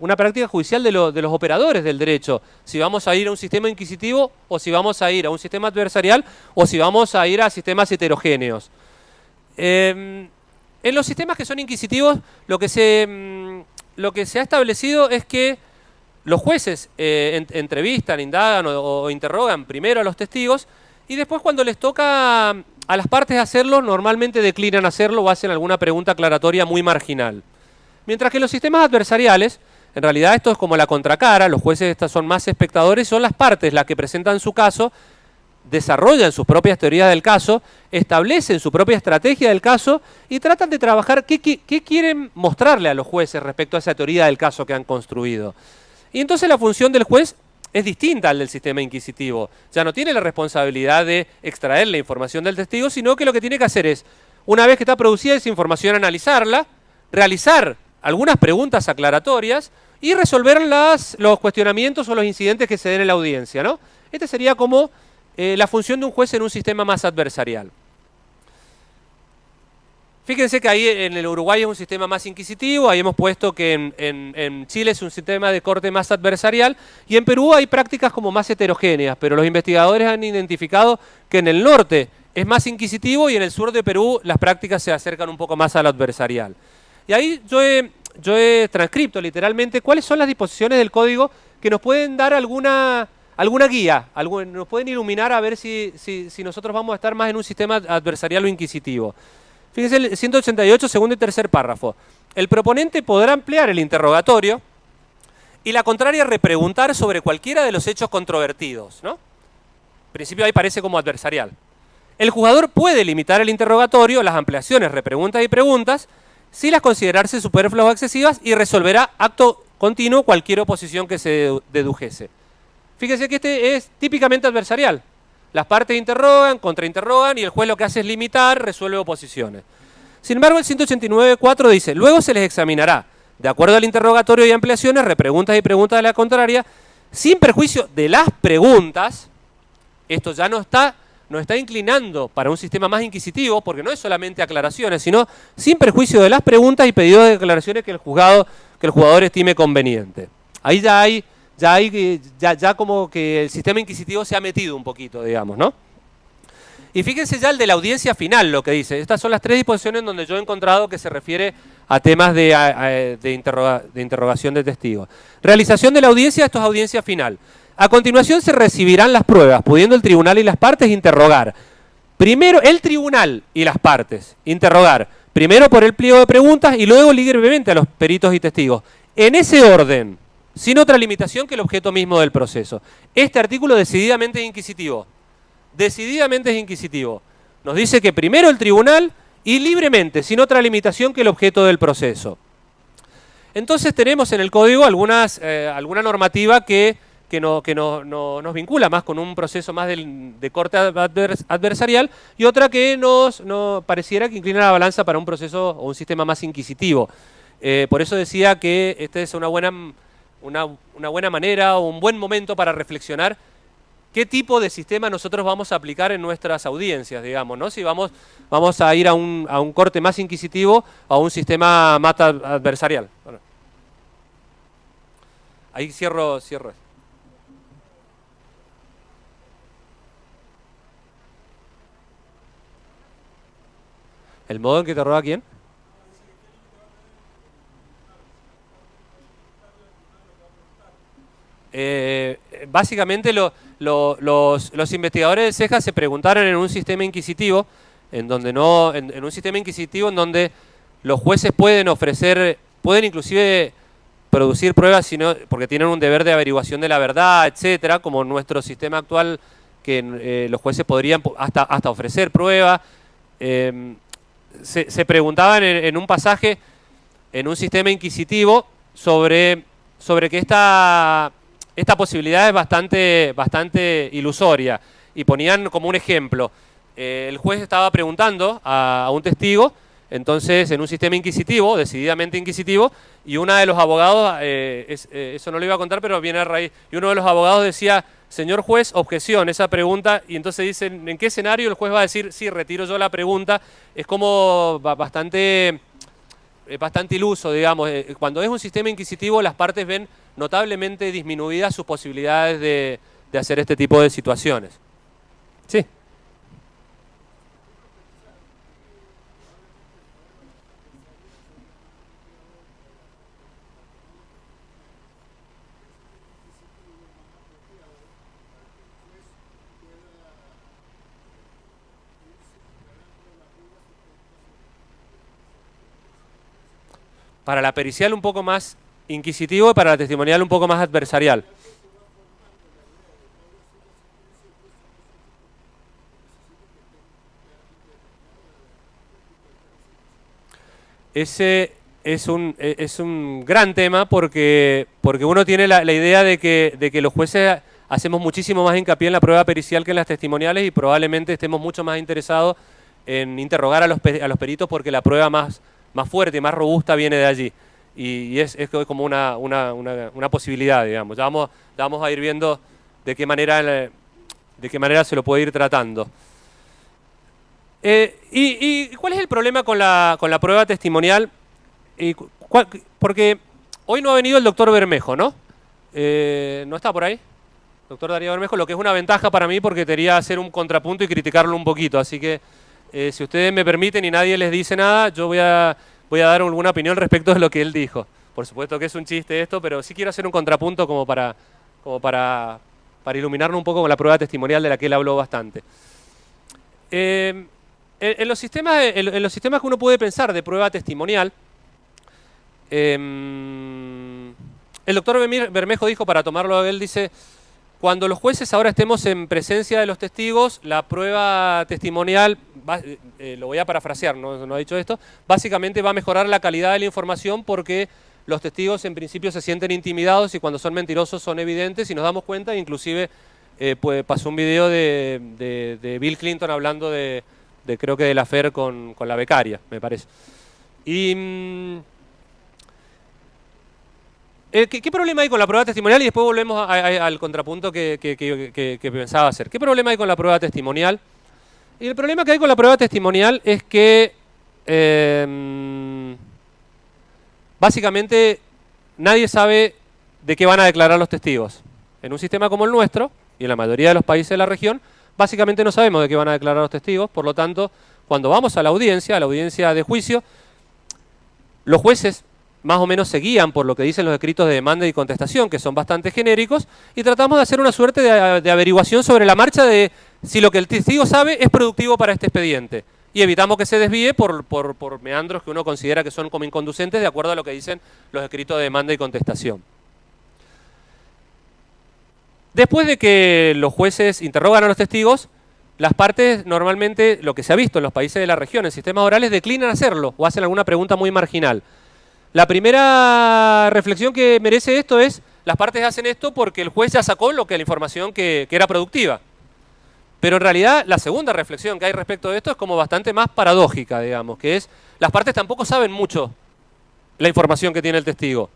Speaker 1: una práctica judicial de los operadores del derecho, si vamos a ir a un sistema inquisitivo o si vamos a ir a un sistema adversarial o si vamos a ir a sistemas heterogéneos. En los sistemas que son inquisitivos, lo que se ha establecido es que los jueces entrevistan, indagan o interrogan primero a los testigos y después cuando les toca a las partes hacerlo, normalmente declinan hacerlo o hacen alguna pregunta aclaratoria muy marginal. Mientras que los sistemas adversariales, en realidad esto es como la contracara, los jueces son más espectadores, son las partes las que presentan su caso, desarrollan sus propias teorías del caso, establecen su propia estrategia del caso y tratan de trabajar qué quieren mostrarle a los jueces respecto a esa teoría del caso que han construido. Y entonces la función del juez es distinta al del sistema inquisitivo. Ya no tiene la responsabilidad de extraer la información del testigo, sino que lo que tiene que hacer es, una vez que está producida esa información, analizarla, realizar algunas preguntas aclaratorias y resolver los cuestionamientos o los incidentes que se den en la audiencia, ¿no? Este sería como la función de un juez en un sistema más adversarial. Fíjense que ahí en el Uruguay es un sistema más inquisitivo, ahí hemos puesto que en Chile es un sistema de corte más adversarial, y en Perú hay prácticas como más heterogéneas, pero los investigadores han identificado que en el norte es más inquisitivo y en el sur de Perú las prácticas se acercan un poco más a lo adversarial. Y ahí yo he transcripto literalmente cuáles son las disposiciones del código que nos pueden dar alguna guía, nos pueden iluminar a ver si nosotros vamos a estar más en un sistema adversarial o inquisitivo. Fíjense el 188, segundo y tercer párrafo. El proponente podrá ampliar el interrogatorio y la contraria repreguntar sobre cualquiera de los hechos controvertidos, ¿no? En principio ahí parece como adversarial. El juzgador puede limitar el interrogatorio, las ampliaciones, repreguntas y preguntas, si las considerarse superfluas o excesivas, y resolverá acto continuo cualquier oposición que se dedujese. Fíjense que este es típicamente adversarial. Las partes interrogan, contrainterrogan, y el juez lo que hace es limitar, resuelve oposiciones. Sin embargo, el 189.4 dice, luego se les examinará, de acuerdo al interrogatorio y ampliaciones, repreguntas y preguntas de la contraria, sin perjuicio de las preguntas. Esto ya no está inclinando para un sistema más inquisitivo, porque no es solamente aclaraciones, sino sin perjuicio de las preguntas y pedidos de declaraciones que el jugador estime conveniente. Ahí ya como que el sistema inquisitivo se ha metido un poquito, digamos, ¿no? Y fíjense ya el de la audiencia final, lo que dice. Estas son las tres disposiciones donde yo he encontrado que se refiere a temas de interrogación de testigos. Realización de la audiencia, esto es audiencia final. A continuación se recibirán las pruebas, pudiendo el tribunal y las partes interrogar. Primero el tribunal y las partes interrogar. Primero por el pliego de preguntas y luego libremente a los peritos y testigos. En ese orden, sin otra limitación que el objeto mismo del proceso. Este artículo decididamente es inquisitivo. Decididamente es inquisitivo. Nos dice que primero el tribunal y libremente, sin otra limitación que el objeto del proceso. Entonces tenemos en el código alguna normativa que nos vincula más con un proceso más de corte adversarial, y otra que nos pareciera que inclina la balanza para un proceso o un sistema más inquisitivo. Por eso decía que esta es una buena manera o un buen momento para reflexionar qué tipo de sistema nosotros vamos a aplicar en nuestras audiencias, digamos, ¿no? Si vamos a ir a un corte más inquisitivo o a un sistema más adversarial. Bueno. Ahí cierro. ¿El modo en que te roba quién? Básicamente los investigadores de Ceja se preguntaron en un sistema inquisitivo, en un sistema inquisitivo en donde los jueces pueden inclusive producir pruebas porque tienen un deber de averiguación de la verdad, etcétera, como nuestro sistema actual, que los jueces podrían hasta ofrecer pruebas. Se preguntaban en un pasaje, en un sistema inquisitivo, sobre que esta posibilidad es bastante ilusoria, y ponían como un ejemplo. El juez estaba preguntando a un testigo, entonces en un sistema inquisitivo, decididamente inquisitivo, y uno de los abogados, eso no lo iba a contar, pero viene a raíz, y uno de los abogados decía, señor juez, objeción, esa pregunta, y entonces dicen, ¿en qué escenario el juez va a decir, sí, retiro yo la pregunta? Es como bastante iluso, digamos. Cuando es un sistema inquisitivo, las partes ven notablemente disminuidas sus posibilidades de hacer este tipo de situaciones. Sí. Para la pericial un poco más inquisitivo y para la testimonial un poco más adversarial. es un gran tema porque uno tiene la idea de que los jueces hacemos muchísimo más hincapié en la prueba pericial que en las testimoniales y probablemente estemos mucho más interesados en interrogar a los peritos porque la prueba más fuerte y más robusta viene de allí. Y es como una posibilidad, digamos. Ya vamos a ir viendo de qué manera se lo puede ir tratando. ¿Y cuál es el problema con la prueba testimonial? Porque hoy no ha venido el doctor Bermejo, ¿no? ¿No está por ahí? Doctor Darío Bermejo, lo que es una ventaja para mí porque quería hacer un contrapunto y criticarlo un poquito. Así que, si ustedes me permiten y nadie les dice nada, yo voy a dar alguna opinión respecto de lo que él dijo. Por supuesto que es un chiste esto, pero sí quiero hacer un contrapunto como para iluminarnos un poco con la prueba testimonial de la que él habló bastante. En los sistemas que uno puede pensar de prueba testimonial, el doctor Bermejo dijo, para tomarlo él, dice, cuando los jueces ahora estemos en presencia de los testigos, la prueba testimonial, lo voy a parafrasear, no ha dicho esto, básicamente va a mejorar la calidad de la información porque los testigos en principio se sienten intimidados y cuando son mentirosos son evidentes y nos damos cuenta, inclusive pues pasó un video de Bill Clinton hablando creo que del affair con la becaria, me parece. Y ¿qué problema hay con la prueba testimonial? Y después volvemos al contrapunto que pensaba hacer. ¿Qué problema hay con la prueba testimonial? Y el problema que hay con la prueba testimonial es que básicamente nadie sabe de qué van a declarar los testigos. En un sistema como el nuestro, y en la mayoría de los países de la región, básicamente no sabemos de qué van a declarar los testigos, por lo tanto, cuando vamos a la audiencia de juicio, los jueces más o menos se guían por lo que dicen los escritos de demanda y contestación, que son bastante genéricos, y tratamos de hacer una suerte de averiguación sobre la marcha de si lo que el testigo sabe es productivo para este expediente. Y evitamos que se desvíe por meandros que uno considera que son como inconducentes de acuerdo a lo que dicen los escritos de demanda y contestación. Después de que los jueces interrogan a los testigos, las partes normalmente, lo que se ha visto en los países de la región, en sistemas orales, declinan hacerlo o hacen alguna pregunta muy marginal. La primera reflexión que merece esto es, las partes hacen esto porque el juez ya sacó la información que era productiva. Pero en realidad la segunda reflexión que hay respecto de esto es como bastante más paradójica, digamos, que es, las partes tampoco saben mucho la información que tiene el testigo.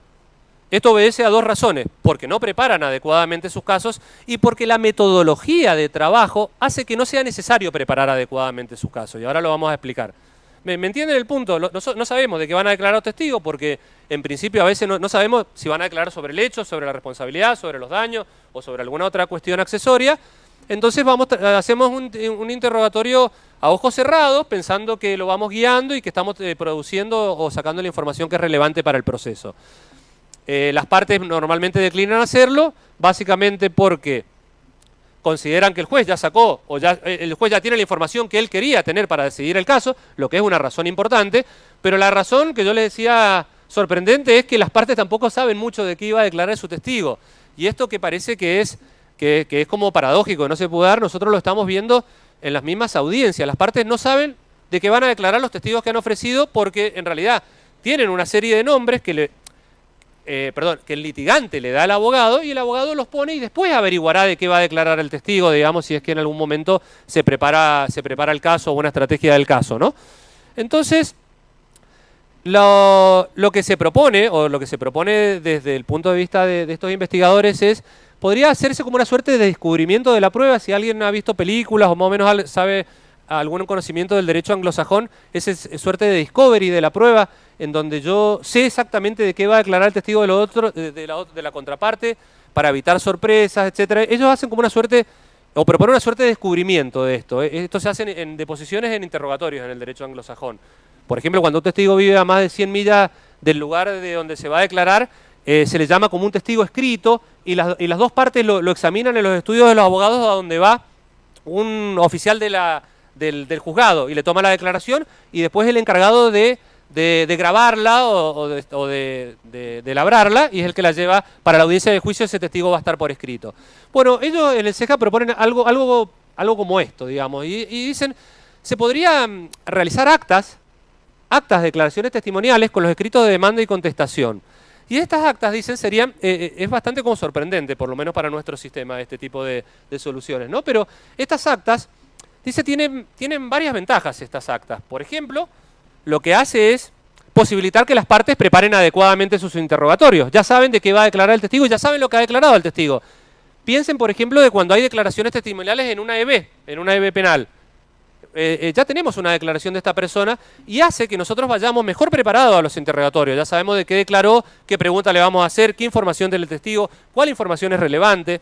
Speaker 1: Esto obedece a dos razones, porque no preparan adecuadamente sus casos y porque la metodología de trabajo hace que no sea necesario preparar adecuadamente sus casos, y ahora lo vamos a explicar. ¿Me entienden el punto? No sabemos de qué van a declarar los testigos porque en principio a veces no sabemos si van a declarar sobre el hecho, sobre la responsabilidad, sobre los daños o sobre alguna otra cuestión accesoria. Entonces hacemos un interrogatorio a ojos cerrados pensando que lo vamos guiando y que estamos produciendo o sacando la información que es relevante para el proceso. Las partes normalmente declinan hacerlo, básicamente porque consideran que el juez ya sacó, o el juez ya tiene la información que él quería tener para decidir el caso, lo que es una razón importante, pero la razón que yo les decía sorprendente es que las partes tampoco saben mucho de qué iba a declarar su testigo. Y esto que parece que es como paradójico, no se puede dar, nosotros lo estamos viendo en las mismas audiencias. Las partes no saben de qué van a declarar los testigos que han ofrecido porque en realidad tienen una serie de nombres que el litigante le da al abogado y el abogado los pone y después averiguará de qué va a declarar el testigo, digamos, si es que en algún momento se prepara el caso o una estrategia del caso, ¿no? Entonces, lo que se propone, o lo que se propone desde el punto de vista de estos investigadores podría hacerse como una suerte de descubrimiento de la prueba. Si alguien ha visto películas o más o menos sabe algún conocimiento del derecho anglosajón, es suerte de discovery de la prueba, en donde yo sé exactamente de qué va a declarar el testigo de la contraparte, para evitar sorpresas, etcétera. Ellos hacen como una suerte, o proponen una suerte de descubrimiento de esto. Esto se hace en deposiciones en interrogatorios en el derecho anglosajón. Por ejemplo, cuando un testigo vive a más de 100 millas del lugar de donde se va a declarar, se le llama como un testigo escrito y las dos partes lo examinan en los estudios de los abogados a donde va un oficial del juzgado y le toma la declaración y después el encargado de grabarla o de labrarla y es el que la lleva para la audiencia de juicio. Ese testigo va a estar por escrito. Bueno, ellos en el CEJA proponen algo como esto, digamos, y dicen, se podría realizar actas actas de declaraciones testimoniales con los escritos de demanda y contestación. Y estas actas, dicen, serían, es bastante como sorprendente, por lo menos para nuestro sistema, este tipo de soluciones, ¿no? Pero estas actas, dice, tienen varias ventajas estas actas. Por ejemplo, lo que hace es posibilitar que las partes preparen adecuadamente sus interrogatorios. Ya saben de qué va a declarar el testigo y ya saben lo que ha declarado el testigo. Piensen, por ejemplo, de cuando hay declaraciones testimoniales en una EB penal. Ya tenemos una declaración de esta persona y hace que nosotros vayamos mejor preparados a los interrogatorios. Ya sabemos de qué declaró, qué pregunta le vamos a hacer, qué información del testigo, cuál información es relevante.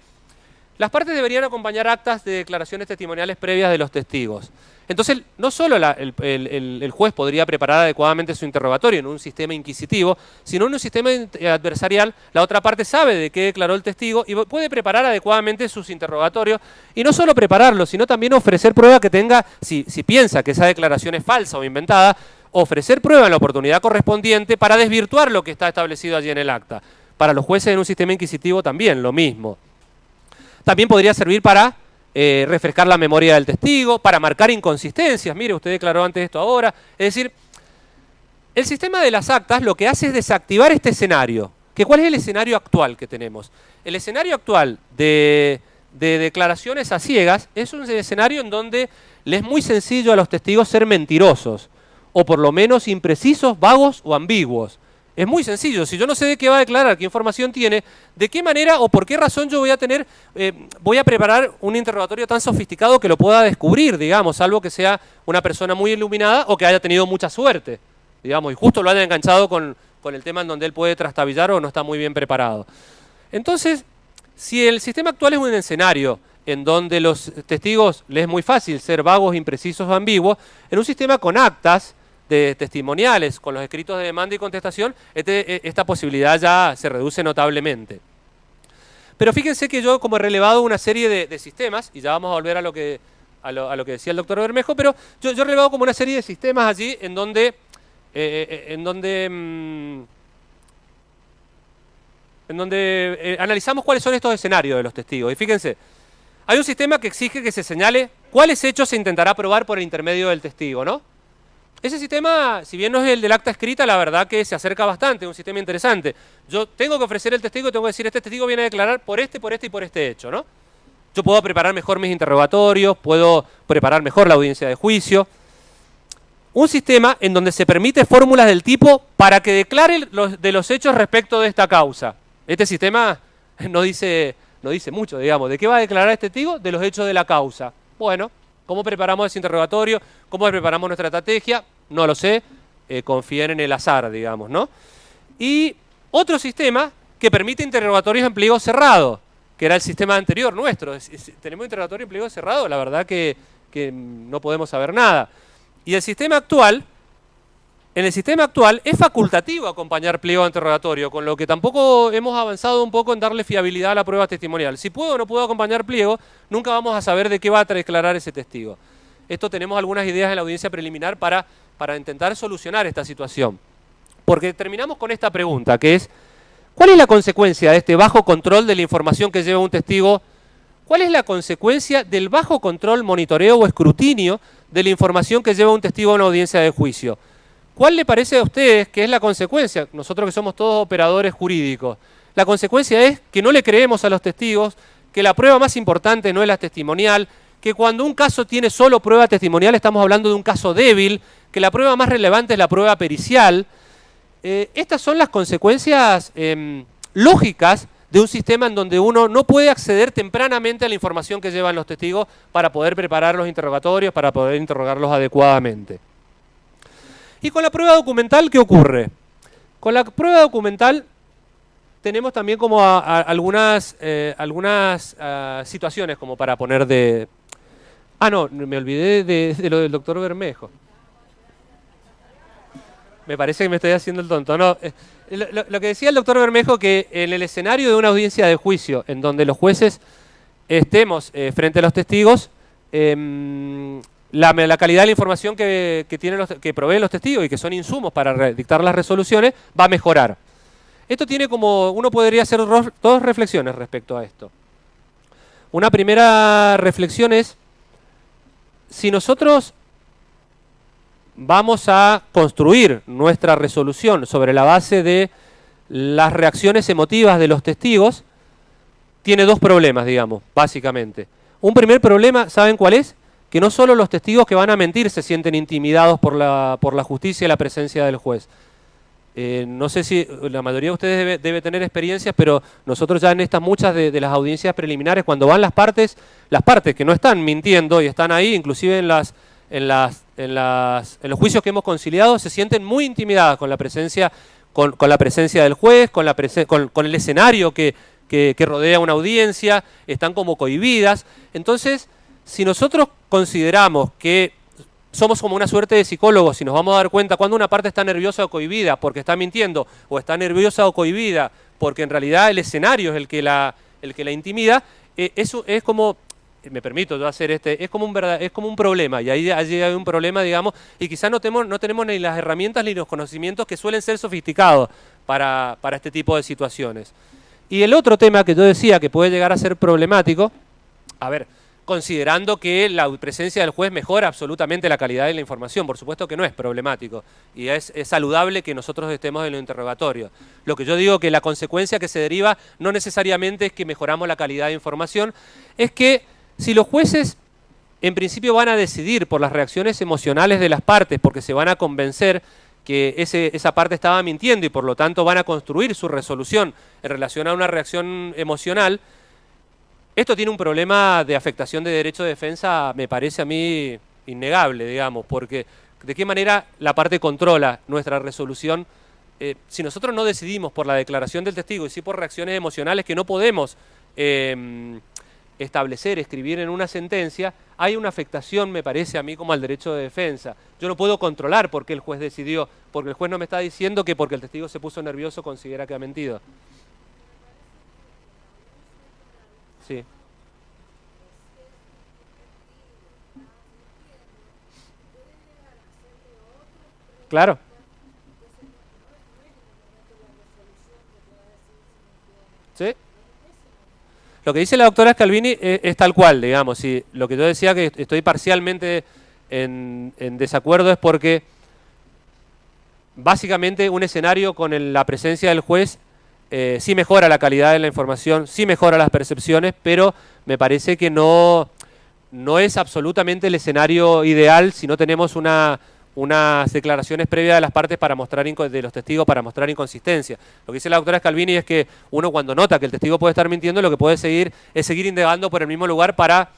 Speaker 1: Las partes deberían acompañar actas de declaraciones testimoniales previas de los testigos. Entonces, no solo el juez podría preparar adecuadamente su interrogatorio en un sistema inquisitivo, sino en un sistema adversarial, la otra parte sabe de qué declaró el testigo y puede preparar adecuadamente sus interrogatorios. Y no solo prepararlo, sino también ofrecer prueba que tenga, si piensa que esa declaración es falsa o inventada, ofrecer prueba en la oportunidad correspondiente para desvirtuar lo que está establecido allí en el acta. Para los jueces en un sistema inquisitivo también lo mismo. También podría servir para refrescar la memoria del testigo, para marcar inconsistencias. Mire, usted declaró antes esto ahora. Es decir, el sistema de las actas lo que hace es desactivar este escenario. ¿Cuál es el escenario actual que tenemos? El escenario actual de declaraciones a ciegas es un escenario en donde le es muy sencillo a los testigos ser mentirosos, o por lo menos imprecisos, vagos o ambiguos. Es muy sencillo. Si yo no sé de qué va a declarar, qué información tiene, de qué manera o por qué razón yo voy a preparar un interrogatorio tan sofisticado que lo pueda descubrir, digamos, salvo que sea una persona muy iluminada o que haya tenido mucha suerte, digamos, y justo lo haya enganchado con el tema en donde él puede trastabillar o no está muy bien preparado. Entonces, si el sistema actual es un escenario en donde los testigos les es muy fácil ser vagos, imprecisos o ambiguos, en un sistema con actas de testimoniales, con los escritos de demanda y contestación, esta posibilidad ya se reduce notablemente. Pero fíjense que yo como he relevado una serie de sistemas, y ya vamos a volver a lo que decía el doctor Bermejo, pero yo he relevado como una serie de sistemas allí en donde analizamos cuáles son estos escenarios de los testigos. Y fíjense, hay un sistema que exige que se señale cuáles hechos se intentará probar por el intermedio del testigo, ¿no? Ese sistema, si bien no es el del acta escrita, la verdad que se acerca bastante, es un sistema interesante. Yo tengo que ofrecer el testigo y tengo que decir, este testigo viene a declarar por este y por este hecho, ¿no? Yo puedo preparar mejor mis interrogatorios, puedo preparar mejor la audiencia de juicio. Un sistema en donde se permite fórmulas del tipo para que declare de los hechos respecto de esta causa. Este sistema no dice mucho, digamos. ¿De qué va a declarar este testigo? De los hechos de la causa. Bueno, ¿cómo preparamos ese interrogatorio? ¿Cómo preparamos nuestra estrategia? No lo sé, confíen en el azar, digamos, ¿no? Y otro sistema que permite interrogatorios en pliego cerrado, que era el sistema anterior nuestro. Tenemos interrogatorio en pliego cerrado, la verdad que no podemos saber nada. Y en el sistema actual es facultativo acompañar pliego de interrogatorio, con lo que tampoco hemos avanzado un poco en darle fiabilidad a la prueba testimonial. Si puedo o no puedo acompañar pliego, nunca vamos a saber de qué va a declarar ese testigo. Esto tenemos algunas ideas en la audiencia preliminar para intentar solucionar esta situación. Porque terminamos con esta pregunta, que es, ¿cuál es la consecuencia de este bajo control de la información que lleva un testigo? ¿Cuál es la consecuencia del bajo control, monitoreo o escrutinio de la información que lleva un testigo a una audiencia de juicio? ¿Cuál le parece a ustedes que es la consecuencia? Nosotros que somos todos operadores jurídicos. La consecuencia es que no le creemos a los testigos, que la prueba más importante no es la testimonial, que cuando un caso tiene solo prueba testimonial estamos hablando de un caso débil, que la prueba más relevante es la prueba pericial. Estas son las consecuencias lógicas de un sistema en donde uno no puede acceder tempranamente a la información que llevan los testigos para poder preparar los interrogatorios, para poder interrogarlos adecuadamente. Y con la prueba documental, ¿qué ocurre? Con la prueba documental tenemos también como algunas situaciones como para poner de... Ah, no, me olvidé de lo del doctor Bermejo. Me parece que me estoy haciendo el tonto. No, lo que decía el doctor Bermejo, que en el escenario de una audiencia de juicio, en donde los jueces estemos frente a los testigos, la calidad de la información que proveen los testigos y que son insumos para dictar las resoluciones, va a mejorar. Esto tiene como, uno podría hacer dos reflexiones respecto a esto. Una primera reflexión es, si nosotros vamos a construir nuestra resolución sobre la base de las reacciones emotivas de los testigos, tiene dos problemas, digamos, básicamente. Un primer problema, ¿saben cuál es? Que no solo los testigos que van a mentir se sienten intimidados por la justicia y la presencia del juez. No sé si la mayoría de ustedes debe tener experiencias, pero nosotros ya en estas muchas de las audiencias preliminares, cuando van las partes que no están mintiendo y están ahí, inclusive en los juicios que hemos conciliado, se sienten muy intimidadas con la presencia, con la presencia del juez, con el escenario que rodea una audiencia, están como cohibidas. Entonces, si nosotros consideramos que somos como una suerte de psicólogos y nos vamos a dar cuenta cuando una parte está nerviosa o cohibida porque está mintiendo, o está nerviosa o cohibida porque en realidad el escenario es el que la intimida, eso es como, me permito yo hacer es como un problema, y ahí hay un problema, digamos, y quizás no tenemos ni las herramientas ni los conocimientos que suelen ser sofisticados para este tipo de situaciones. Y el otro tema que yo decía que puede llegar a ser problemático, a ver, considerando que la presencia del juez mejora absolutamente la calidad de la información. Por supuesto que no es problemático y es saludable que nosotros estemos en los interrogatorios. Lo que yo digo que la consecuencia que se deriva no necesariamente es que mejoramos la calidad de información, es que si los jueces en principio van a decidir por las reacciones emocionales de las partes, porque se van a convencer que esa parte estaba mintiendo y por lo tanto van a construir su resolución en relación a una reacción emocional, esto tiene un problema de afectación de derecho de defensa, me parece a mí innegable, digamos, porque de qué manera la parte controla nuestra resolución. Si nosotros no decidimos por la declaración del testigo y sí por reacciones emocionales que no podemos escribir en una sentencia, hay una afectación, me parece a mí, como al derecho de defensa. Yo no puedo controlar por qué el juez decidió, porque el juez no me está diciendo que porque el testigo se puso nervioso considera que ha mentido. Sí. Claro. ¿Sí? Lo que dice la doctora Scalvini es tal cual, digamos. Y lo que yo decía que estoy parcialmente en desacuerdo es porque básicamente un escenario con la presencia del juez sí mejora la calidad de la información, sí mejora las percepciones, pero me parece que no es absolutamente el escenario ideal si no tenemos unas declaraciones previas de las partes de los testigos para mostrar inconsistencia. Lo que dice la doctora Scalvini es que uno cuando nota que el testigo puede estar mintiendo, lo que puede seguir es seguir indagando por el mismo lugar para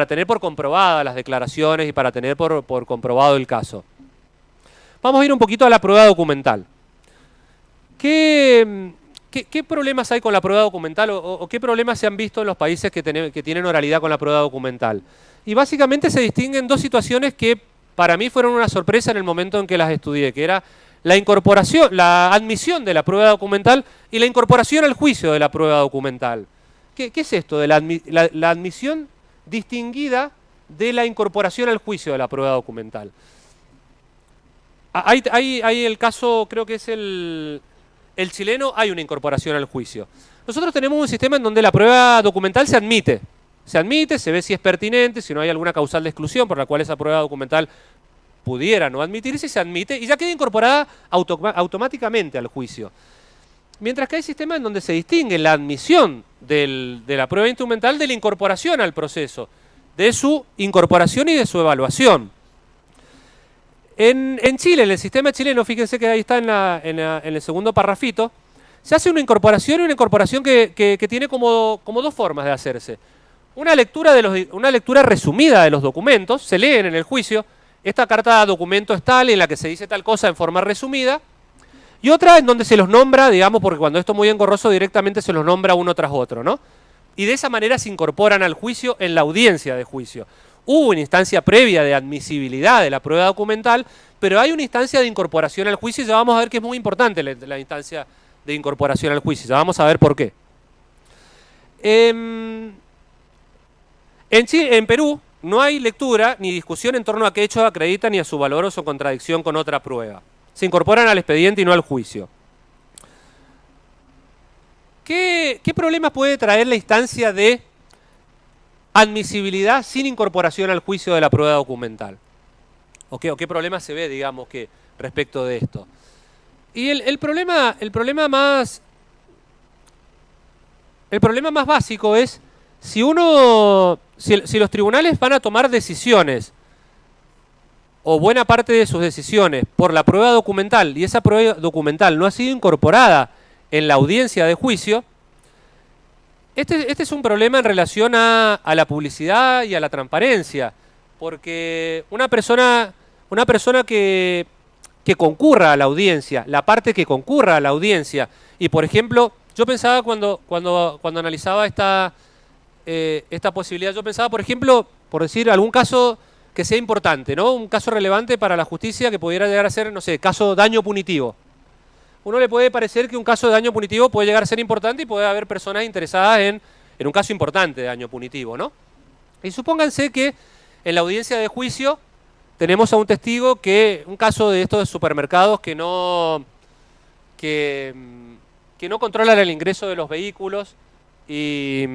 Speaker 1: tener por comprobadas las declaraciones y para tener por comprobado el caso. Vamos a ir un poquito a la prueba documental. ¿Qué problemas hay con la prueba documental o qué problemas se han visto en los países que tienen oralidad con la prueba documental? Y básicamente se distinguen dos situaciones que para mí fueron una sorpresa en el momento en que las estudié, que era la admisión de la prueba documental y la incorporación al juicio de la prueba documental. ¿Qué es esto de la admisión distinguida de la incorporación al juicio de la prueba documental? Hay el caso, creo que es el chileno, hay una incorporación al juicio. Nosotros tenemos un sistema en donde la prueba documental se admite, se ve si es pertinente, si no hay alguna causal de exclusión por la cual esa prueba documental pudiera no admitirse, se admite y ya queda incorporada automáticamente al juicio. Mientras que hay sistemas en donde se distingue la admisión de la prueba instrumental de la incorporación al proceso, de su incorporación y de su evaluación. En Chile, en el sistema chileno, fíjense que ahí está en el segundo parrafito, se hace una incorporación y una incorporación que tiene como dos formas de hacerse. Una lectura resumida de los documentos, se leen en el juicio, esta carta de documento es tal en la que se dice tal cosa en forma resumida, y otra en donde se los nombra, digamos, porque cuando esto es muy engorroso directamente se los nombra uno tras otro, ¿no? Y de esa manera se incorporan al juicio en la audiencia de juicio. Hubo una instancia previa de admisibilidad de la prueba documental, pero hay una instancia de incorporación al juicio y ya vamos a ver que es muy importante la instancia de incorporación al juicio, ya vamos a ver por qué. En Perú no hay lectura ni discusión en torno a qué hechos acredita ni a su valor o su contradicción con otra prueba. Se incorporan al expediente y no al juicio. ¿Qué problemas puede traer la instancia de admisibilidad sin incorporación al juicio de la prueba documental? o qué problema se ve, digamos, que respecto de esto. Y el problema más básico es si los tribunales van a tomar decisiones o buena parte de sus decisiones por la prueba documental y esa prueba documental no ha sido incorporada en la audiencia de juicio, este es un problema en relación a la publicidad y a la transparencia, porque una persona que concurra a la audiencia, la parte que concurra a la audiencia, y por ejemplo, yo pensaba cuando analizaba esta posibilidad, yo pensaba, por ejemplo, por decir algún caso que sea importante, ¿no? Un caso relevante para la justicia que pudiera llegar a ser, no sé, caso daño punitivo. Uno le puede parecer que un caso de daño punitivo puede llegar a ser importante y puede haber personas interesadas en un caso importante de daño punitivo, ¿no? Y supónganse que en la audiencia de juicio tenemos a un testigo que, un caso de estos de supermercados que no controlan el ingreso de los vehículos y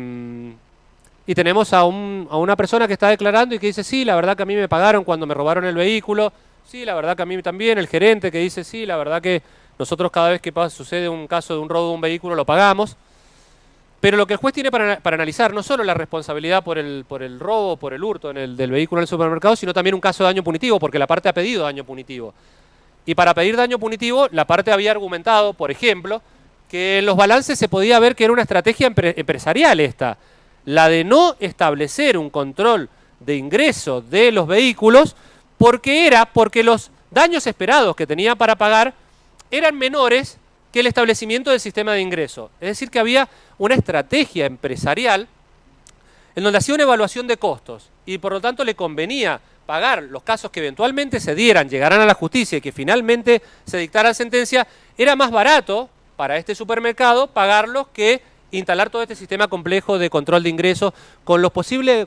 Speaker 1: tenemos a una persona que está declarando y que dice, sí, la verdad que a mí me pagaron cuando me robaron el vehículo, sí, la verdad que a mí también, el gerente que dice, sí, la verdad que nosotros cada vez que sucede un caso de un robo de un vehículo lo pagamos. Pero lo que el juez tiene para analizar no solo la responsabilidad por el robo, por el hurto del vehículo en el supermercado, sino también un caso de daño punitivo, porque la parte ha pedido daño punitivo. Y para pedir daño punitivo, la parte había argumentado, por ejemplo, que en los balances se podía ver que era una estrategia empresarial esta, la de no establecer un control de ingreso de los vehículos, porque los daños esperados que tenía para pagar eran menores que el establecimiento del sistema de ingreso. Es decir, que había una estrategia empresarial en donde hacía una evaluación de costos y por lo tanto le convenía pagar los casos que eventualmente se dieran, llegaran a la justicia y que finalmente se dictara sentencia. Era más barato para este supermercado pagarlos que instalar todo este sistema complejo de control de ingresos con la posible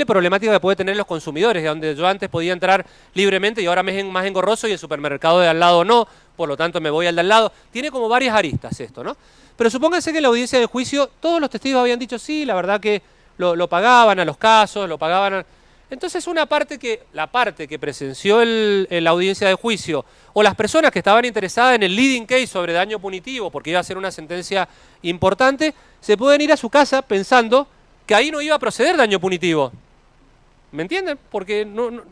Speaker 1: problemática que puede tener los consumidores, de donde yo antes podía entrar libremente y ahora me es más engorroso y el supermercado de al lado no, por lo tanto me voy al de al lado. Tiene como varias aristas esto, ¿no? Pero supónganse que en la audiencia de juicio todos los testigos habían dicho sí, la verdad que lo pagaban a los casos, lo pagaban. Entonces la parte que presenció la audiencia de juicio o las personas que estaban interesadas en el leading case sobre daño punitivo, porque iba a ser una sentencia importante, se pueden ir a su casa pensando que ahí no iba a proceder daño punitivo. ¿Me entienden? Porque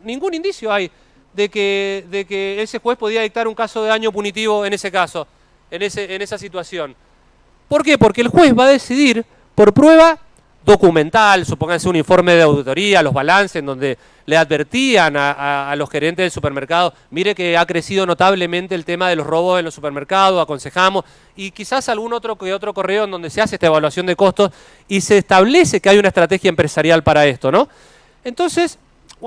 Speaker 1: ningún indicio hay de que ese juez podía dictar un caso de daño punitivo en ese caso, en esa situación. ¿Por qué? Porque el juez va a decidir por prueba documental, supónganse un informe de auditoría, los balances en donde le advertían a los gerentes del supermercado, mire que ha crecido notablemente el tema de los robos en los supermercados, aconsejamos, y quizás algún otro correo en donde se hace esta evaluación de costos y se establece que hay una estrategia empresarial para esto, ¿no? Entonces,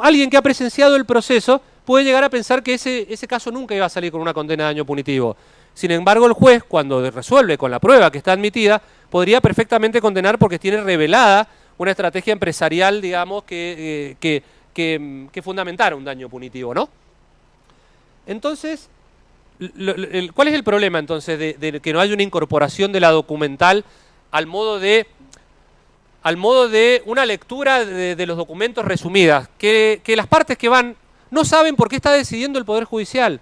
Speaker 1: alguien que ha presenciado el proceso puede llegar a pensar que ese caso nunca iba a salir con una condena de daño punitivo. Sin embargo, el juez, cuando resuelve con la prueba que está admitida, podría perfectamente condenar porque tiene revelada una estrategia empresarial, digamos, que fundamentara un daño punitivo, ¿no? Entonces, ¿cuál es el problema entonces de que no haya una incorporación de la documental al modo de una lectura de los documentos resumidas? Que las partes que van no saben por qué está decidiendo el Poder Judicial.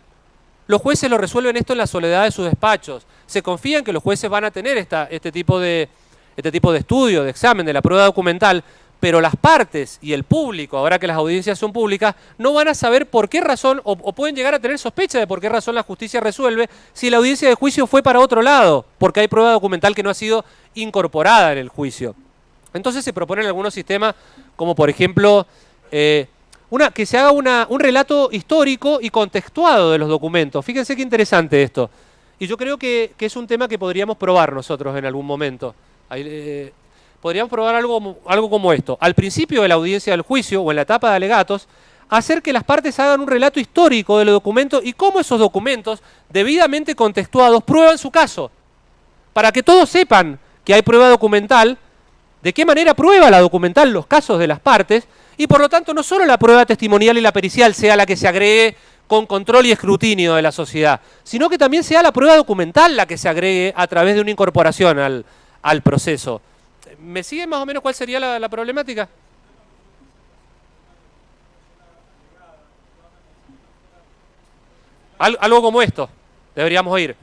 Speaker 1: Los jueces lo resuelven esto en la soledad de sus despachos. Se confía en que los jueces van a tener este tipo de estudio, de examen, de la prueba documental, pero las partes y el público, ahora que las audiencias son públicas, no van a saber por qué razón, o pueden llegar a tener sospecha de por qué razón la justicia resuelve si la audiencia de juicio fue para otro lado, porque hay prueba documental que no ha sido incorporada en el juicio. Entonces se proponen algunos sistemas, como por ejemplo, que se haga un relato histórico y contextuado de los documentos. Fíjense qué interesante esto. Y yo creo que es un tema que podríamos probar nosotros en algún momento. Podríamos probar algo como esto. Al principio de la audiencia del juicio o en la etapa de alegatos, hacer que las partes hagan un relato histórico de los documentos y cómo esos documentos, debidamente contextuados, prueban su caso. Para que todos sepan que hay prueba documental, de qué manera prueba la documental los casos de las partes, y por lo tanto no solo la prueba testimonial y la pericial sea la que se agregue con control y escrutinio de la sociedad, sino que también sea la prueba documental la que se agregue a través de una incorporación al proceso. ¿Me siguen más o menos cuál sería la problemática? Algo como esto deberíamos ir.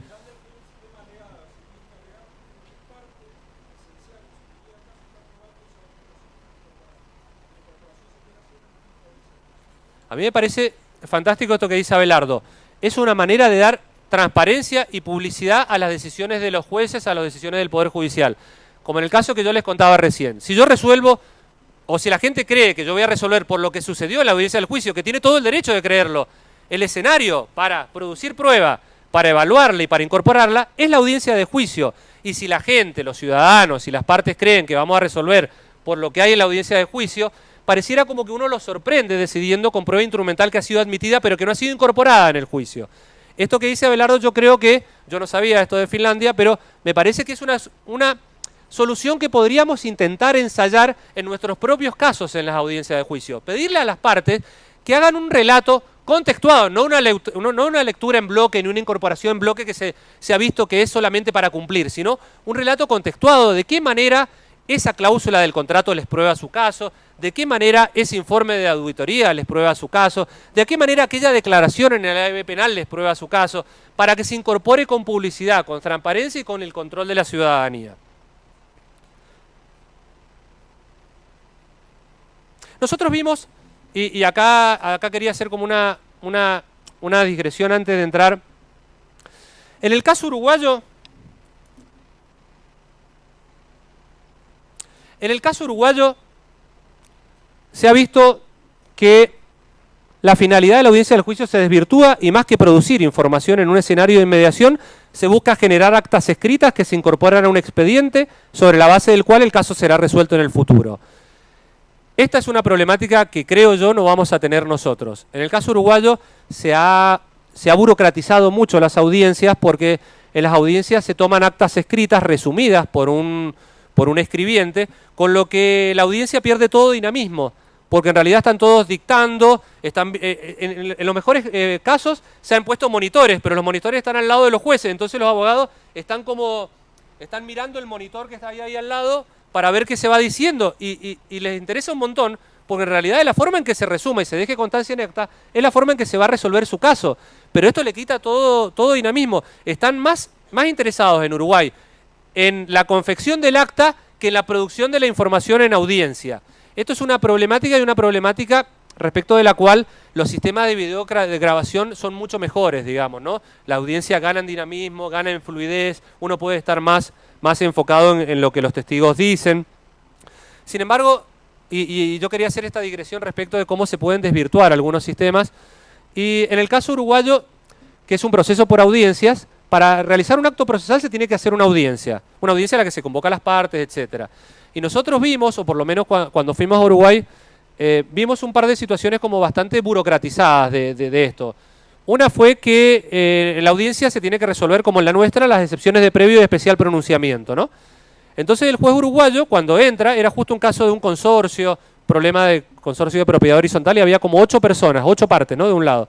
Speaker 1: A mí me parece fantástico esto que dice Abelardo. Es una manera de dar transparencia y publicidad a las decisiones de los jueces, a las decisiones del Poder Judicial. Como en el caso que yo les contaba recién. Si yo resuelvo, o si la gente cree que yo voy a resolver por lo que sucedió en la audiencia del juicio, que tiene todo el derecho de creerlo, el escenario para producir prueba, para evaluarla y para incorporarla, es la audiencia de juicio. Y si la gente, los ciudadanos y las partes creen que vamos a resolver por lo que hay en la audiencia de juicio, pareciera como que uno lo sorprende decidiendo con prueba instrumental que ha sido admitida pero que no ha sido incorporada en el juicio. Esto que dice Abelardo, yo creo que, yo no sabía esto de Finlandia, pero me parece que es una solución que podríamos intentar ensayar en nuestros propios casos en las audiencias de juicio. Pedirle a las partes que hagan un relato contextuado, no una lectura en bloque ni una incorporación en bloque que se ha visto que es solamente para cumplir, sino un relato contextuado de qué manera esa cláusula del contrato les prueba su caso, de qué manera ese informe de auditoría les prueba su caso, de qué manera aquella declaración en el ADB penal les prueba su caso, para que se incorpore con publicidad, con transparencia y con el control de la ciudadanía. Nosotros vimos, y acá quería hacer como una digresión antes de entrar, en el caso uruguayo, se ha visto que la finalidad de la audiencia del juicio se desvirtúa y más que producir información en un escenario de mediación, se busca generar actas escritas que se incorporan a un expediente sobre la base del cual el caso será resuelto en el futuro. Esta es una problemática que creo yo no vamos a tener nosotros. En el caso uruguayo se ha burocratizado mucho las audiencias porque en las audiencias se toman actas escritas resumidas por un escribiente, con lo que la audiencia pierde todo dinamismo, porque en realidad están todos dictando, en los mejores casos se han puesto monitores, pero los monitores están al lado de los jueces, entonces los abogados están mirando el monitor que está ahí al lado para ver qué se va diciendo, y les interesa un montón, porque en realidad es la forma en que se resuma y se deje constancia en acta, es la forma en que se va a resolver su caso, pero esto le quita todo dinamismo. Están más interesados en Uruguay en la confección del acta que en la producción de la información en audiencia. Esto es una problemática y una problemática respecto de la cual los sistemas de video de grabación son mucho mejores, digamos, ¿no? La audiencia gana en dinamismo, gana en fluidez, uno puede estar más enfocado en lo que los testigos dicen. Sin embargo, y yo quería hacer esta digresión respecto de cómo se pueden desvirtuar algunos sistemas, y en el caso uruguayo, que es un proceso por audiencias, para realizar un acto procesal se tiene que hacer una audiencia a la que se convoca a las partes, etc. Y nosotros vimos, o por lo menos cuando fuimos a Uruguay, vimos un par de situaciones como bastante burocratizadas de esto. Una fue que en la audiencia se tiene que resolver, como en la nuestra, las excepciones de previo y de especial pronunciamiento, ¿no? Entonces el juez uruguayo, cuando entra, era justo un caso de un consorcio, problema de consorcio de propiedad horizontal, y había como 8 personas, 8 partes, ¿no? De un lado.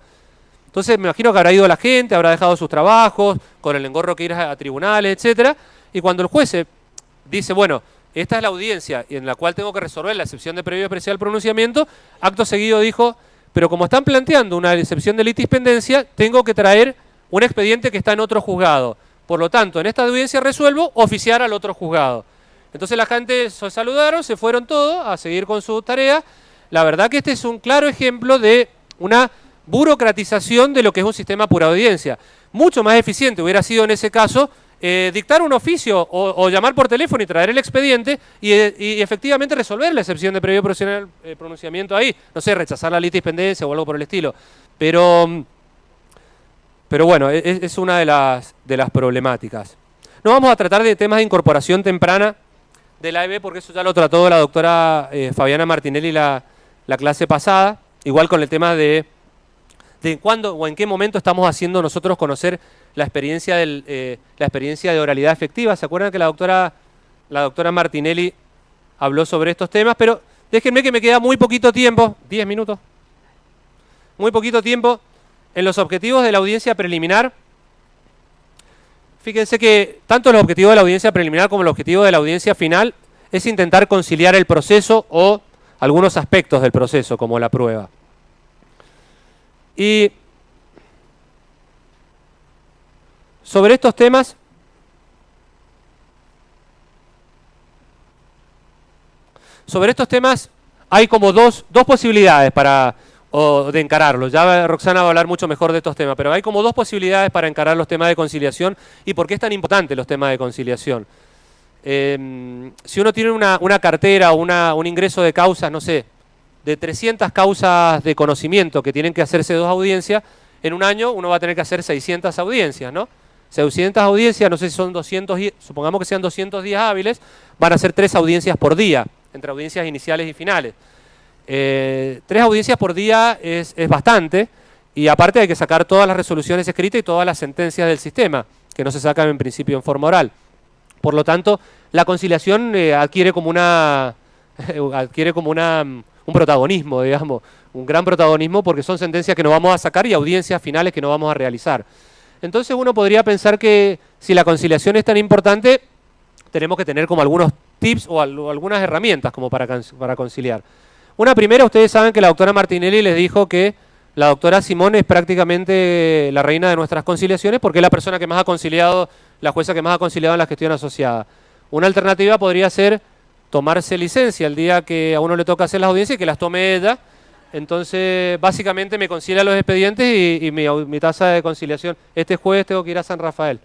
Speaker 1: Entonces me imagino que habrá ido la gente, habrá dejado sus trabajos, con el engorro que ir a tribunales, etcétera. Y cuando el juez dice, bueno, esta es la audiencia en la cual tengo que resolver la excepción de previo y especial pronunciamiento, acto seguido dijo, pero como están planteando una excepción de litispendencia, tengo que traer un expediente que está en otro juzgado. Por lo tanto, en esta audiencia resuelvo oficiar al otro juzgado. Entonces la gente se saludaron, se fueron todos a seguir con su tarea. La verdad que este es un claro ejemplo de una burocratización de lo que es un sistema pura audiencia. Mucho más eficiente hubiera sido en ese caso dictar un oficio o llamar por teléfono y traer el expediente y efectivamente resolver la excepción de previo pronunciamiento ahí. No sé, rechazar la litispendencia o algo por el estilo. Pero bueno, es una de las problemáticas. No vamos a tratar de temas de incorporación temprana del AEB porque eso ya lo trató la doctora Fabiana Martinelli la clase pasada. Igual con el tema de cuándo o en qué momento estamos haciendo nosotros conocer la experiencia de oralidad efectiva. ¿Se acuerdan que la doctora Martinelli habló sobre estos temas? Pero déjenme que me queda muy poquito tiempo, 10 minutos, muy poquito tiempo en los objetivos de la audiencia preliminar. Fíjense que tanto los objetivos de la audiencia preliminar como el objetivo de la audiencia final es intentar conciliar el proceso o algunos aspectos del proceso, como la prueba. Y sobre estos temas, hay como dos posibilidades de encararlos. Ya Roxana va a hablar mucho mejor de estos temas, pero hay como dos posibilidades para encarar los temas de conciliación y por qué es tan importante los temas de conciliación. Si uno tiene una cartera o un ingreso de causas, no sé, de 300 causas de conocimiento que tienen que hacerse 2 audiencias, en un año uno va a tener que hacer 600 audiencias, ¿no? 600 audiencias, no sé si son 200, supongamos que sean 200 días hábiles, van a ser 3 audiencias por día, entre audiencias iniciales y finales. 3 audiencias por día es bastante, y aparte hay que sacar todas las resoluciones escritas y todas las sentencias del sistema, que no se sacan en principio en forma oral. Por lo tanto, la conciliación adquiere como un protagonismo, digamos, un gran protagonismo, porque son sentencias que no vamos a sacar y audiencias finales que no vamos a realizar. Entonces uno podría pensar que si la conciliación es tan importante, tenemos que tener como algunos tips o algunas herramientas como para conciliar. Una primera, ustedes saben que la doctora Martinelli les dijo que la doctora Simón es prácticamente la reina de nuestras conciliaciones porque es la persona que más ha conciliado, la jueza que más ha conciliado en la gestión asociada. Una alternativa podría ser tomarse licencia el día que a uno le toca hacer las audiencias y que las tome ella. Entonces, básicamente me concilia los expedientes y mi tasa de conciliación. Este jueves tengo que ir a San Rafael.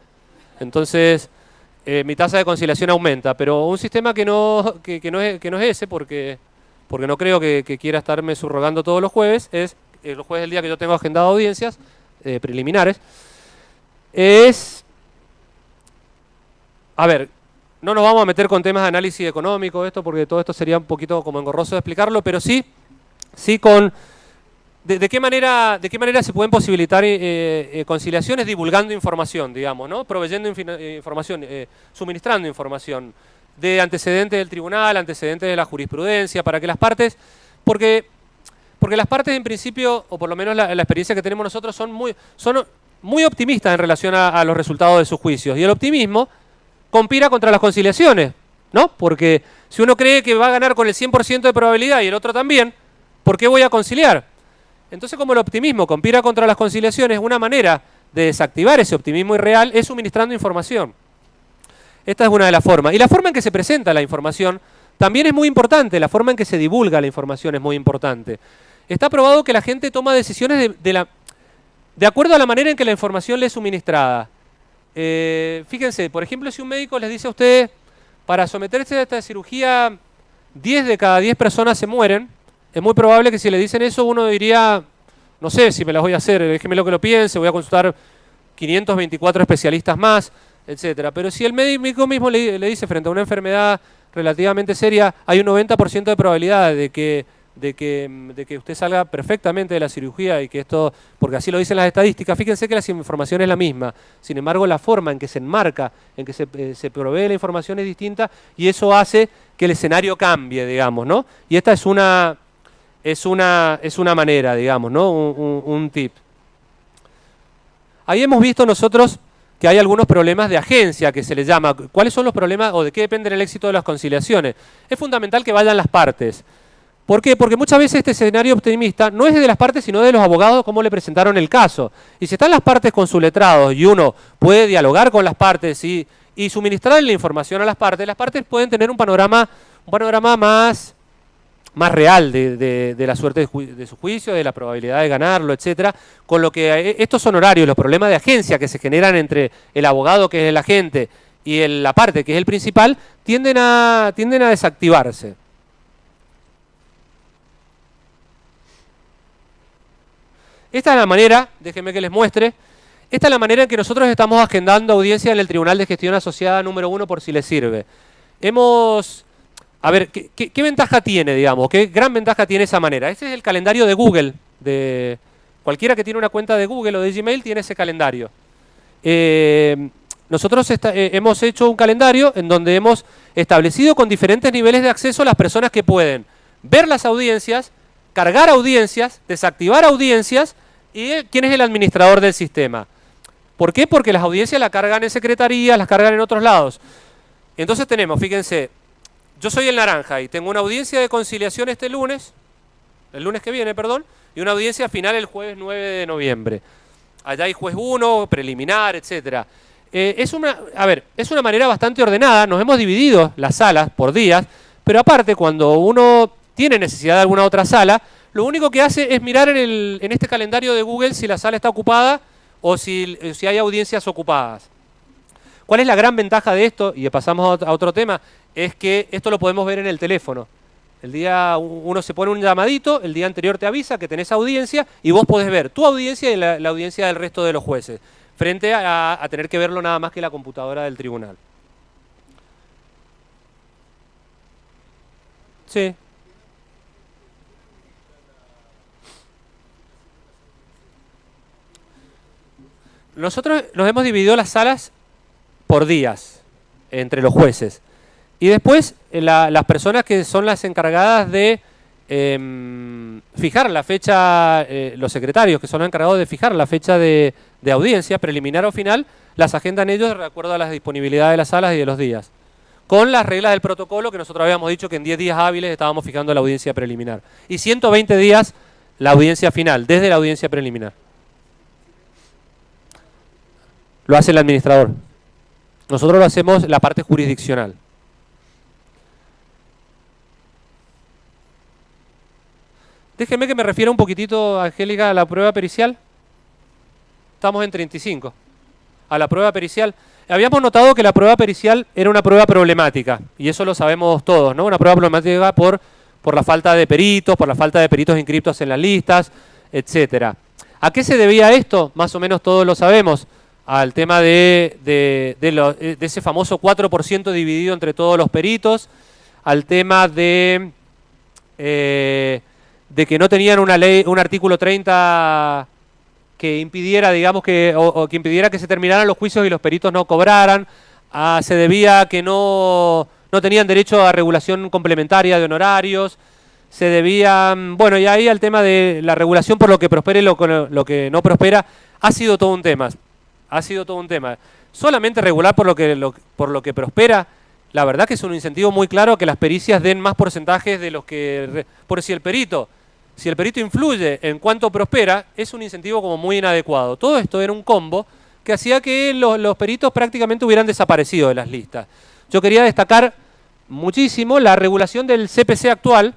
Speaker 1: Entonces, mi tasa de conciliación aumenta. Pero un sistema que no es ese, porque no creo que quiera estarme subrogando todos los jueves, es los jueves el día que yo tengo agendado audiencias preliminares, es... A ver, no nos vamos a meter con temas de análisis económico, porque todo esto sería un poquito como engorroso de explicarlo, pero sí con... ¿De qué manera se pueden posibilitar conciliaciones? Divulgando información, digamos, ¿no? Proveyendo información, suministrando información de antecedentes del tribunal, antecedentes de la jurisprudencia, para que las partes... Porque las partes en principio, o por lo menos la experiencia que tenemos nosotros, son muy optimistas en relación a los resultados de sus juicios. Y el optimismo conspira contra las conciliaciones, ¿no? Porque si uno cree que va a ganar con el 100% de probabilidad y el otro también, ¿por qué voy a conciliar? Entonces, como el optimismo conspira contra las conciliaciones, una manera de desactivar ese optimismo irreal es suministrando información. Esta es una de las formas. Y la forma en que se presenta la información también es muy importante. La forma en que se divulga la información es muy importante. Está probado que la gente toma decisiones de acuerdo a la manera en que la información le es suministrada. Fíjense, por ejemplo, si un médico les dice a ustedes, para someterse a esta cirugía, 10 de cada 10 personas se mueren, es muy probable que si le dicen eso uno diría, no sé si me las voy a hacer, déjeme lo que lo piense, voy a consultar 524 especialistas más, etcétera. Pero si el médico mismo le dice frente a una enfermedad relativamente seria, hay un 90% de probabilidad de que usted salga perfectamente de la cirugía y que esto, porque así lo dicen las estadísticas, fíjense que la información es la misma, sin embargo la forma en que se enmarca, en que se provee la información es distinta y eso hace que el escenario cambie, digamos, ¿no? Y esta es una manera, digamos, ¿no? Un tip. Ahí hemos visto nosotros que hay algunos problemas de agencia, que se les llama. ¿Cuáles son los problemas o de qué depende el éxito de las conciliaciones? Es fundamental que vayan las partes. ¿Por qué? Porque muchas veces este escenario optimista no es de las partes, sino de los abogados, cómo le presentaron el caso. Y si están las partes con sus letrados y uno puede dialogar con las partes y suministrar la información a las partes pueden tener un panorama más real de la suerte de su juicio, de la probabilidad de ganarlo, etcétera. Con lo que estos son horarios, los problemas de agencia que se generan entre el abogado, que es el agente, y la parte, que es el principal, tienden a desactivarse. Esta es la manera, déjenme que les muestre, esta es la manera en que nosotros estamos agendando audiencia en el Tribunal de Gestión Asociada número 1 por si les sirve. A ver, ¿qué ventaja tiene, digamos? ¿Qué gran ventaja tiene esa manera? Este es el calendario de Google. Cualquiera que tiene una cuenta de Google o de Gmail tiene ese calendario. Nosotros hemos hecho un calendario en donde hemos establecido con diferentes niveles de acceso las personas que pueden ver las audiencias, cargar audiencias, desactivar audiencias y quién es el administrador del sistema. ¿Por qué? Porque las audiencias las cargan en secretaría, las cargan en otros lados. Entonces tenemos, fíjense, yo soy el naranja y tengo una audiencia de conciliación el lunes que viene, perdón, y una audiencia final el jueves 9 de noviembre. Allá hay juez 1, preliminar, etcétera. Es una manera bastante ordenada, nos hemos dividido las salas por días, pero aparte cuando uno tiene necesidad de alguna otra sala, lo único que hace es mirar en este calendario de Google si la sala está ocupada o si hay audiencias ocupadas. ¿Cuál es la gran ventaja de esto? Y pasamos a otro tema, es que esto lo podemos ver en el teléfono. El día uno se pone un llamadito, el día anterior te avisa que tenés audiencia y vos podés ver tu audiencia y la audiencia del resto de los jueces, frente a tener que verlo nada más que la computadora del tribunal. Sí. Nosotros nos hemos dividido las salas por días entre los jueces. Y después las personas que son las encargadas de fijar la fecha, los secretarios que son los encargados de fijar la fecha de audiencia, preliminar o final, las agendan ellos de acuerdo a las disponibilidades de las salas y de los días. Con las reglas del protocolo que nosotros habíamos dicho que en 10 días hábiles estábamos fijando la audiencia preliminar. Y 120 días la audiencia final, desde la audiencia preliminar. Lo hace el administrador. Nosotros lo hacemos la parte jurisdiccional. Déjeme que me refiera un poquitito, Angélica, a la prueba pericial. Estamos en 35. A la prueba pericial. Habíamos notado que la prueba pericial era una prueba problemática, y eso lo sabemos todos, ¿no? Una prueba problemática por la falta de peritos, por la falta de peritos inscriptos en las listas, etcétera. ¿A qué se debía esto? Más o menos todos lo sabemos. Al tema de ese famoso 4% dividido entre todos los peritos, al tema de que no tenían una ley, un artículo 30 que impidiera, digamos, que impidiera que se terminaran los juicios y los peritos no cobraran. Se debía a que no tenían derecho a regulación complementaria de honorarios. Se debía, bueno, y ahí al tema de la regulación por lo que prospere y lo que no prospera, ha sido todo un tema. Ha sido todo un tema. Solamente regular por lo que prospera, la verdad que es un incentivo muy claro que las pericias den más porcentajes de los que... Por si el perito influye en cuánto prospera, es un incentivo como muy inadecuado. Todo esto era un combo que hacía que los peritos prácticamente hubieran desaparecido de las listas. Yo quería destacar muchísimo la regulación del CPC actual,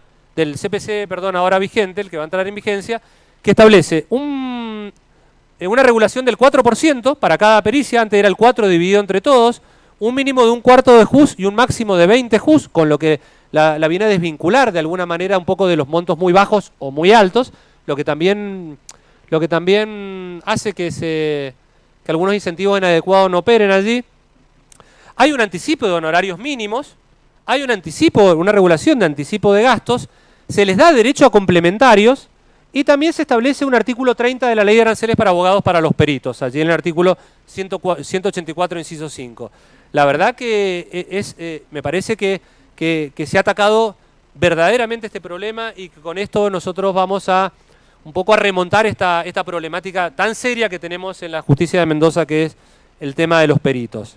Speaker 1: ahora vigente, el que va a entrar en vigencia, que establece una regulación del 4% para cada pericia, antes era el 4 dividido entre todos, un mínimo de un cuarto de juz y un máximo de 20 juz, con lo que la viene a desvincular de alguna manera un poco de los montos muy bajos o muy altos, lo que también hace que algunos incentivos inadecuados no operen allí. Hay un anticipo de honorarios mínimos, hay una regulación de anticipo de gastos, se les da derecho a complementarios y también se establece un artículo 30 de la Ley de Aranceles para abogados para los peritos, allí en el artículo 184, inciso 5. La verdad que me parece que se ha atacado verdaderamente este problema y que con esto nosotros vamos a un poco a remontar esta problemática tan seria que tenemos en la justicia de Mendoza, que es el tema de los peritos.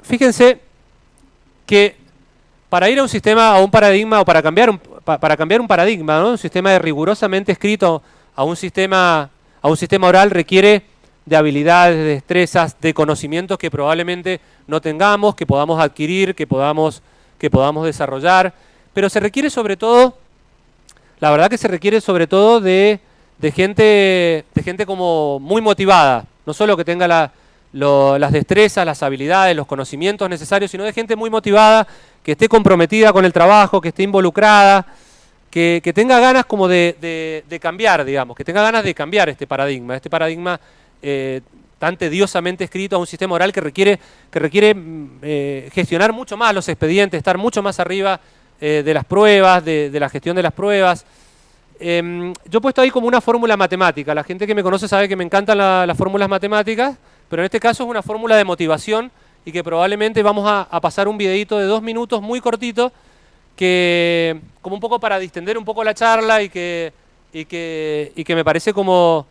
Speaker 1: Fíjense que para ir a un sistema, a un paradigma, o para cambiar un paradigma, ¿no? Un sistema de rigurosamente escrito a un sistema oral requiere de habilidades, de destrezas, de conocimientos que probablemente no tengamos, que podamos adquirir, que podamos desarrollar, pero se requiere sobre todo, la verdad que se requiere sobre todo de gente como muy motivada, no solo que tenga las destrezas, las habilidades, los conocimientos necesarios, sino de gente muy motivada, que esté comprometida con el trabajo, que esté involucrada, que tenga ganas como de cambiar, digamos, que tenga ganas de cambiar este paradigma tan tediosamente escrito a un sistema oral que requiere gestionar mucho más los expedientes, estar mucho más arriba de las pruebas, de la gestión de las pruebas. Yo he puesto ahí como una fórmula matemática. La gente que me conoce sabe que me encantan las fórmulas matemáticas, pero en este caso es una fórmula de motivación y que probablemente vamos a pasar un videito de 2 minutos muy cortito, que como un poco para distender un poco la charla y que me parece como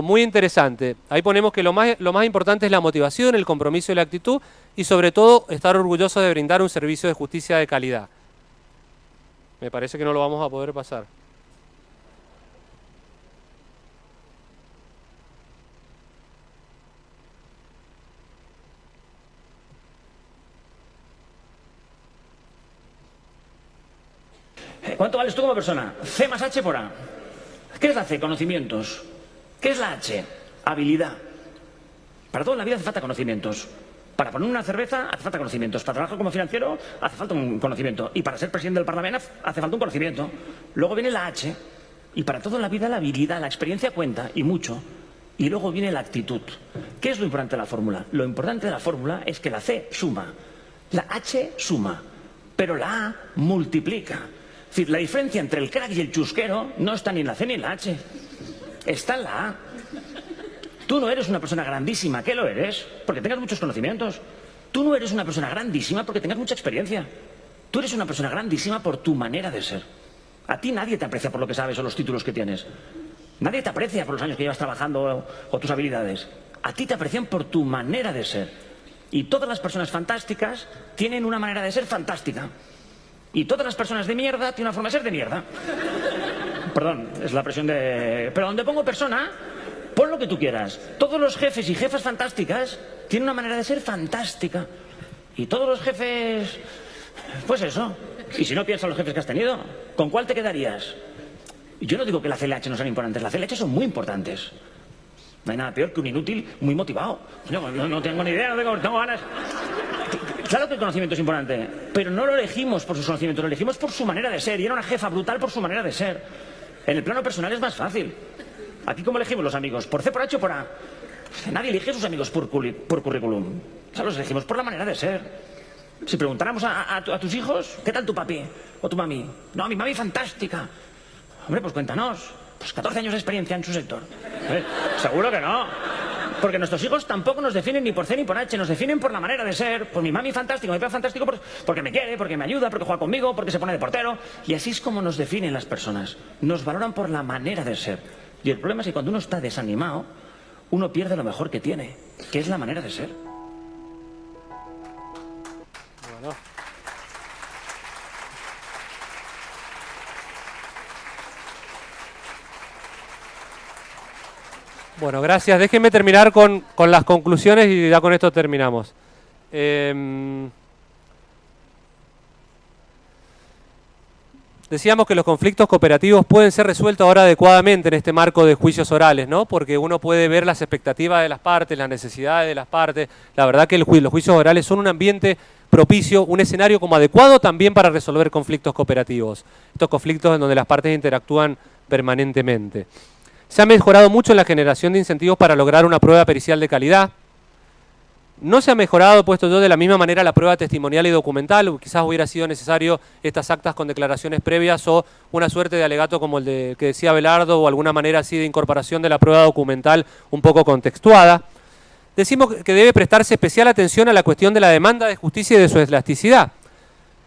Speaker 1: muy interesante. Ahí ponemos que lo más importante es la motivación, el compromiso y la actitud, y sobre todo estar orgulloso de brindar un servicio de justicia de calidad. Me parece que no lo vamos a poder pasar.
Speaker 2: ¿Cuánto vales tú como persona? C más H por A. ¿Qué es la C? Conocimientos. ¿Qué es la H? Habilidad. Para todo en la vida hace falta conocimientos. Para poner una cerveza hace falta conocimientos. Para trabajar como financiero hace falta un conocimiento. Y para ser presidente del Parlamento hace falta un conocimiento. Luego viene la H. Y para todo en la vida la habilidad, la experiencia cuenta, y mucho. Y luego viene la actitud. ¿Qué es lo importante de la fórmula? Lo importante de la fórmula es que la C suma. La H suma. Pero la A multiplica. Es decir, la diferencia entre el crack y el chusquero no está ni en la C ni en la H. Está en la A. Tú no eres una persona grandísima. ¿Qué lo eres? Porque tengas muchos conocimientos. Tú no eres una persona grandísima porque tengas mucha experiencia. Tú eres una persona grandísima por tu manera de ser. A ti nadie te aprecia por lo que sabes o los títulos que tienes. Nadie te aprecia por los años que llevas trabajando o tus habilidades. A ti te aprecian por tu manera de ser. Y todas las personas fantásticas tienen una manera de ser fantástica. Y todas las personas de mierda tienen una forma de ser de mierda. Perdón, es la presión de... Pero donde pongo persona, pon lo que tú quieras. Todos los jefes y jefas fantásticas tienen una manera de ser fantástica. Y todos los jefes... Pues eso. Y si no piensas en los jefes que has tenido, ¿con cuál te quedarías? Yo no digo que la CLH no sean importantes. Las CLH son muy importantes. No hay nada peor que un inútil muy motivado. No tengo ni idea, no tengo ganas... Claro que el conocimiento es importante, pero no lo elegimos por sus conocimientos, lo elegimos por su manera de ser. Y era una jefa brutal por su manera de ser. En el plano personal es más fácil. Aquí, ¿cómo elegimos los amigos? ¿Por C, por H o por A? Nadie elige a sus amigos por currículum. O sea, los elegimos por la manera de ser. Si preguntáramos a tus hijos, ¿qué tal tu papi o tu mami? No, mi mami fantástica. Hombre, pues cuéntanos. Pues 14 años de experiencia en su sector. Seguro que no. Porque nuestros hijos tampoco nos definen ni por C ni por H, nos definen por la manera de ser. Por mi mami fantástico, mi papá fantástico, porque me quiere, porque me ayuda, porque juega conmigo, porque se pone de portero. Y así es como nos definen las personas. Nos valoran por la manera de ser. Y el problema es que cuando uno está desanimado, uno pierde lo mejor que tiene, que es la manera de ser.
Speaker 1: Bueno. Bueno, gracias. Déjenme terminar con las conclusiones y ya con esto terminamos. Decíamos que los conflictos cooperativos pueden ser resueltos ahora adecuadamente en este marco de juicios orales, ¿no? Porque uno puede ver las expectativas de las partes, las necesidades de las partes. La verdad que los juicios orales son un ambiente propicio, un escenario como adecuado también para resolver conflictos cooperativos. Estos conflictos en donde las partes interactúan permanentemente. Se ha mejorado mucho en la generación de incentivos para lograr una prueba pericial de calidad. No se ha mejorado, puesto yo, de la misma manera la prueba testimonial y documental. Quizás hubiera sido necesario estas actas con declaraciones previas o una suerte de alegato como el de que decía Belardo o alguna manera así de incorporación de la prueba documental un poco contextuada. Decimos que debe prestarse especial atención a la cuestión de la demanda de justicia y de su elasticidad.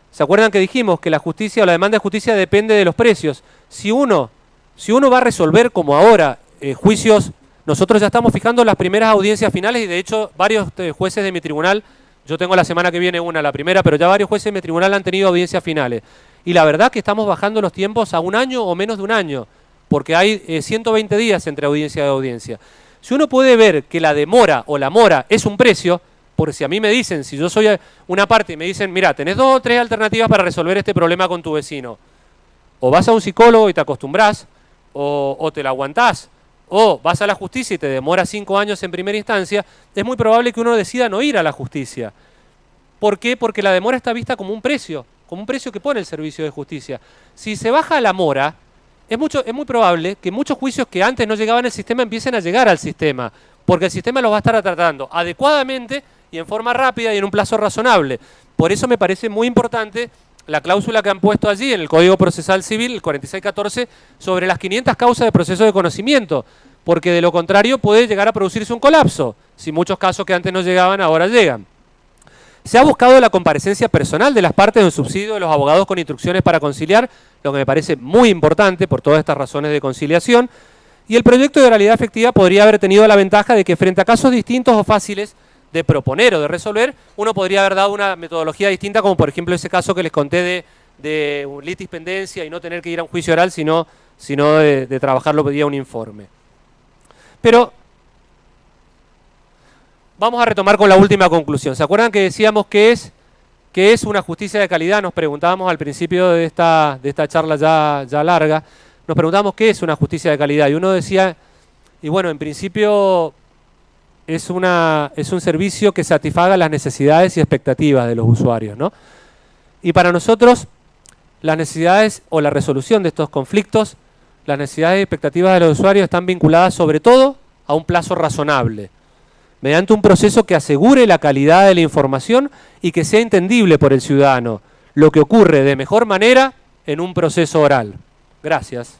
Speaker 1: ¿Se acuerdan que dijimos que la justicia o la demanda de justicia depende de los precios? Si uno va a resolver como ahora juicios, nosotros ya estamos fijando las primeras audiencias finales y de hecho varios jueces de mi tribunal, yo tengo la semana que viene la primera, pero ya varios jueces de mi tribunal han tenido audiencias finales. Y la verdad que estamos bajando los tiempos a 1 año o menos de 1 año, porque hay 120 días entre audiencia y audiencia. Si uno puede ver que la demora o la mora es un precio, porque si a mí me dicen, si yo soy una parte y me dicen, mira, tenés 2 o 3 alternativas para resolver este problema con tu vecino, o vas a un psicólogo y te acostumbrás, o te la aguantás, o vas a la justicia y te demora 5 años en primera instancia, es muy probable que uno decida no ir a la justicia. ¿Por qué? Porque la demora está vista como un precio que pone el servicio de justicia. Si se baja la mora, es muy probable que muchos juicios que antes no llegaban al sistema empiecen a llegar al sistema, porque el sistema los va a estar tratando adecuadamente y en forma rápida y en un plazo razonable. Por eso me parece muy importante la cláusula que han puesto allí en el Código Procesal Civil, el 4614, sobre las 500 causas de proceso de conocimiento, porque de lo contrario puede llegar a producirse un colapso, si muchos casos que antes no llegaban ahora llegan. Se ha buscado la comparecencia personal de las partes en subsidio de los abogados con instrucciones para conciliar, lo que me parece muy importante por todas estas razones de conciliación, y el proyecto de oralidad efectiva podría haber tenido la ventaja de que frente a casos distintos o fáciles de proponer o de resolver, uno podría haber dado una metodología distinta, como por ejemplo ese caso que les conté de litispendencia y no tener que ir a un juicio oral, sino de trabajarlo vía un informe. Pero vamos a retomar con la última conclusión. ¿Se acuerdan que decíamos que es una justicia de calidad? Nos preguntábamos al principio de esta charla ya larga, nos preguntábamos qué es una justicia de calidad. Y uno decía, y bueno, en principio es un servicio que satisfaga las necesidades y expectativas de los usuarios, ¿no? Y para nosotros, las necesidades o la resolución de estos conflictos, las necesidades y expectativas de los usuarios están vinculadas sobre todo a un plazo razonable, mediante un proceso que asegure la calidad de la información y que sea entendible por el ciudadano, lo que ocurre de mejor manera en un proceso oral. Gracias.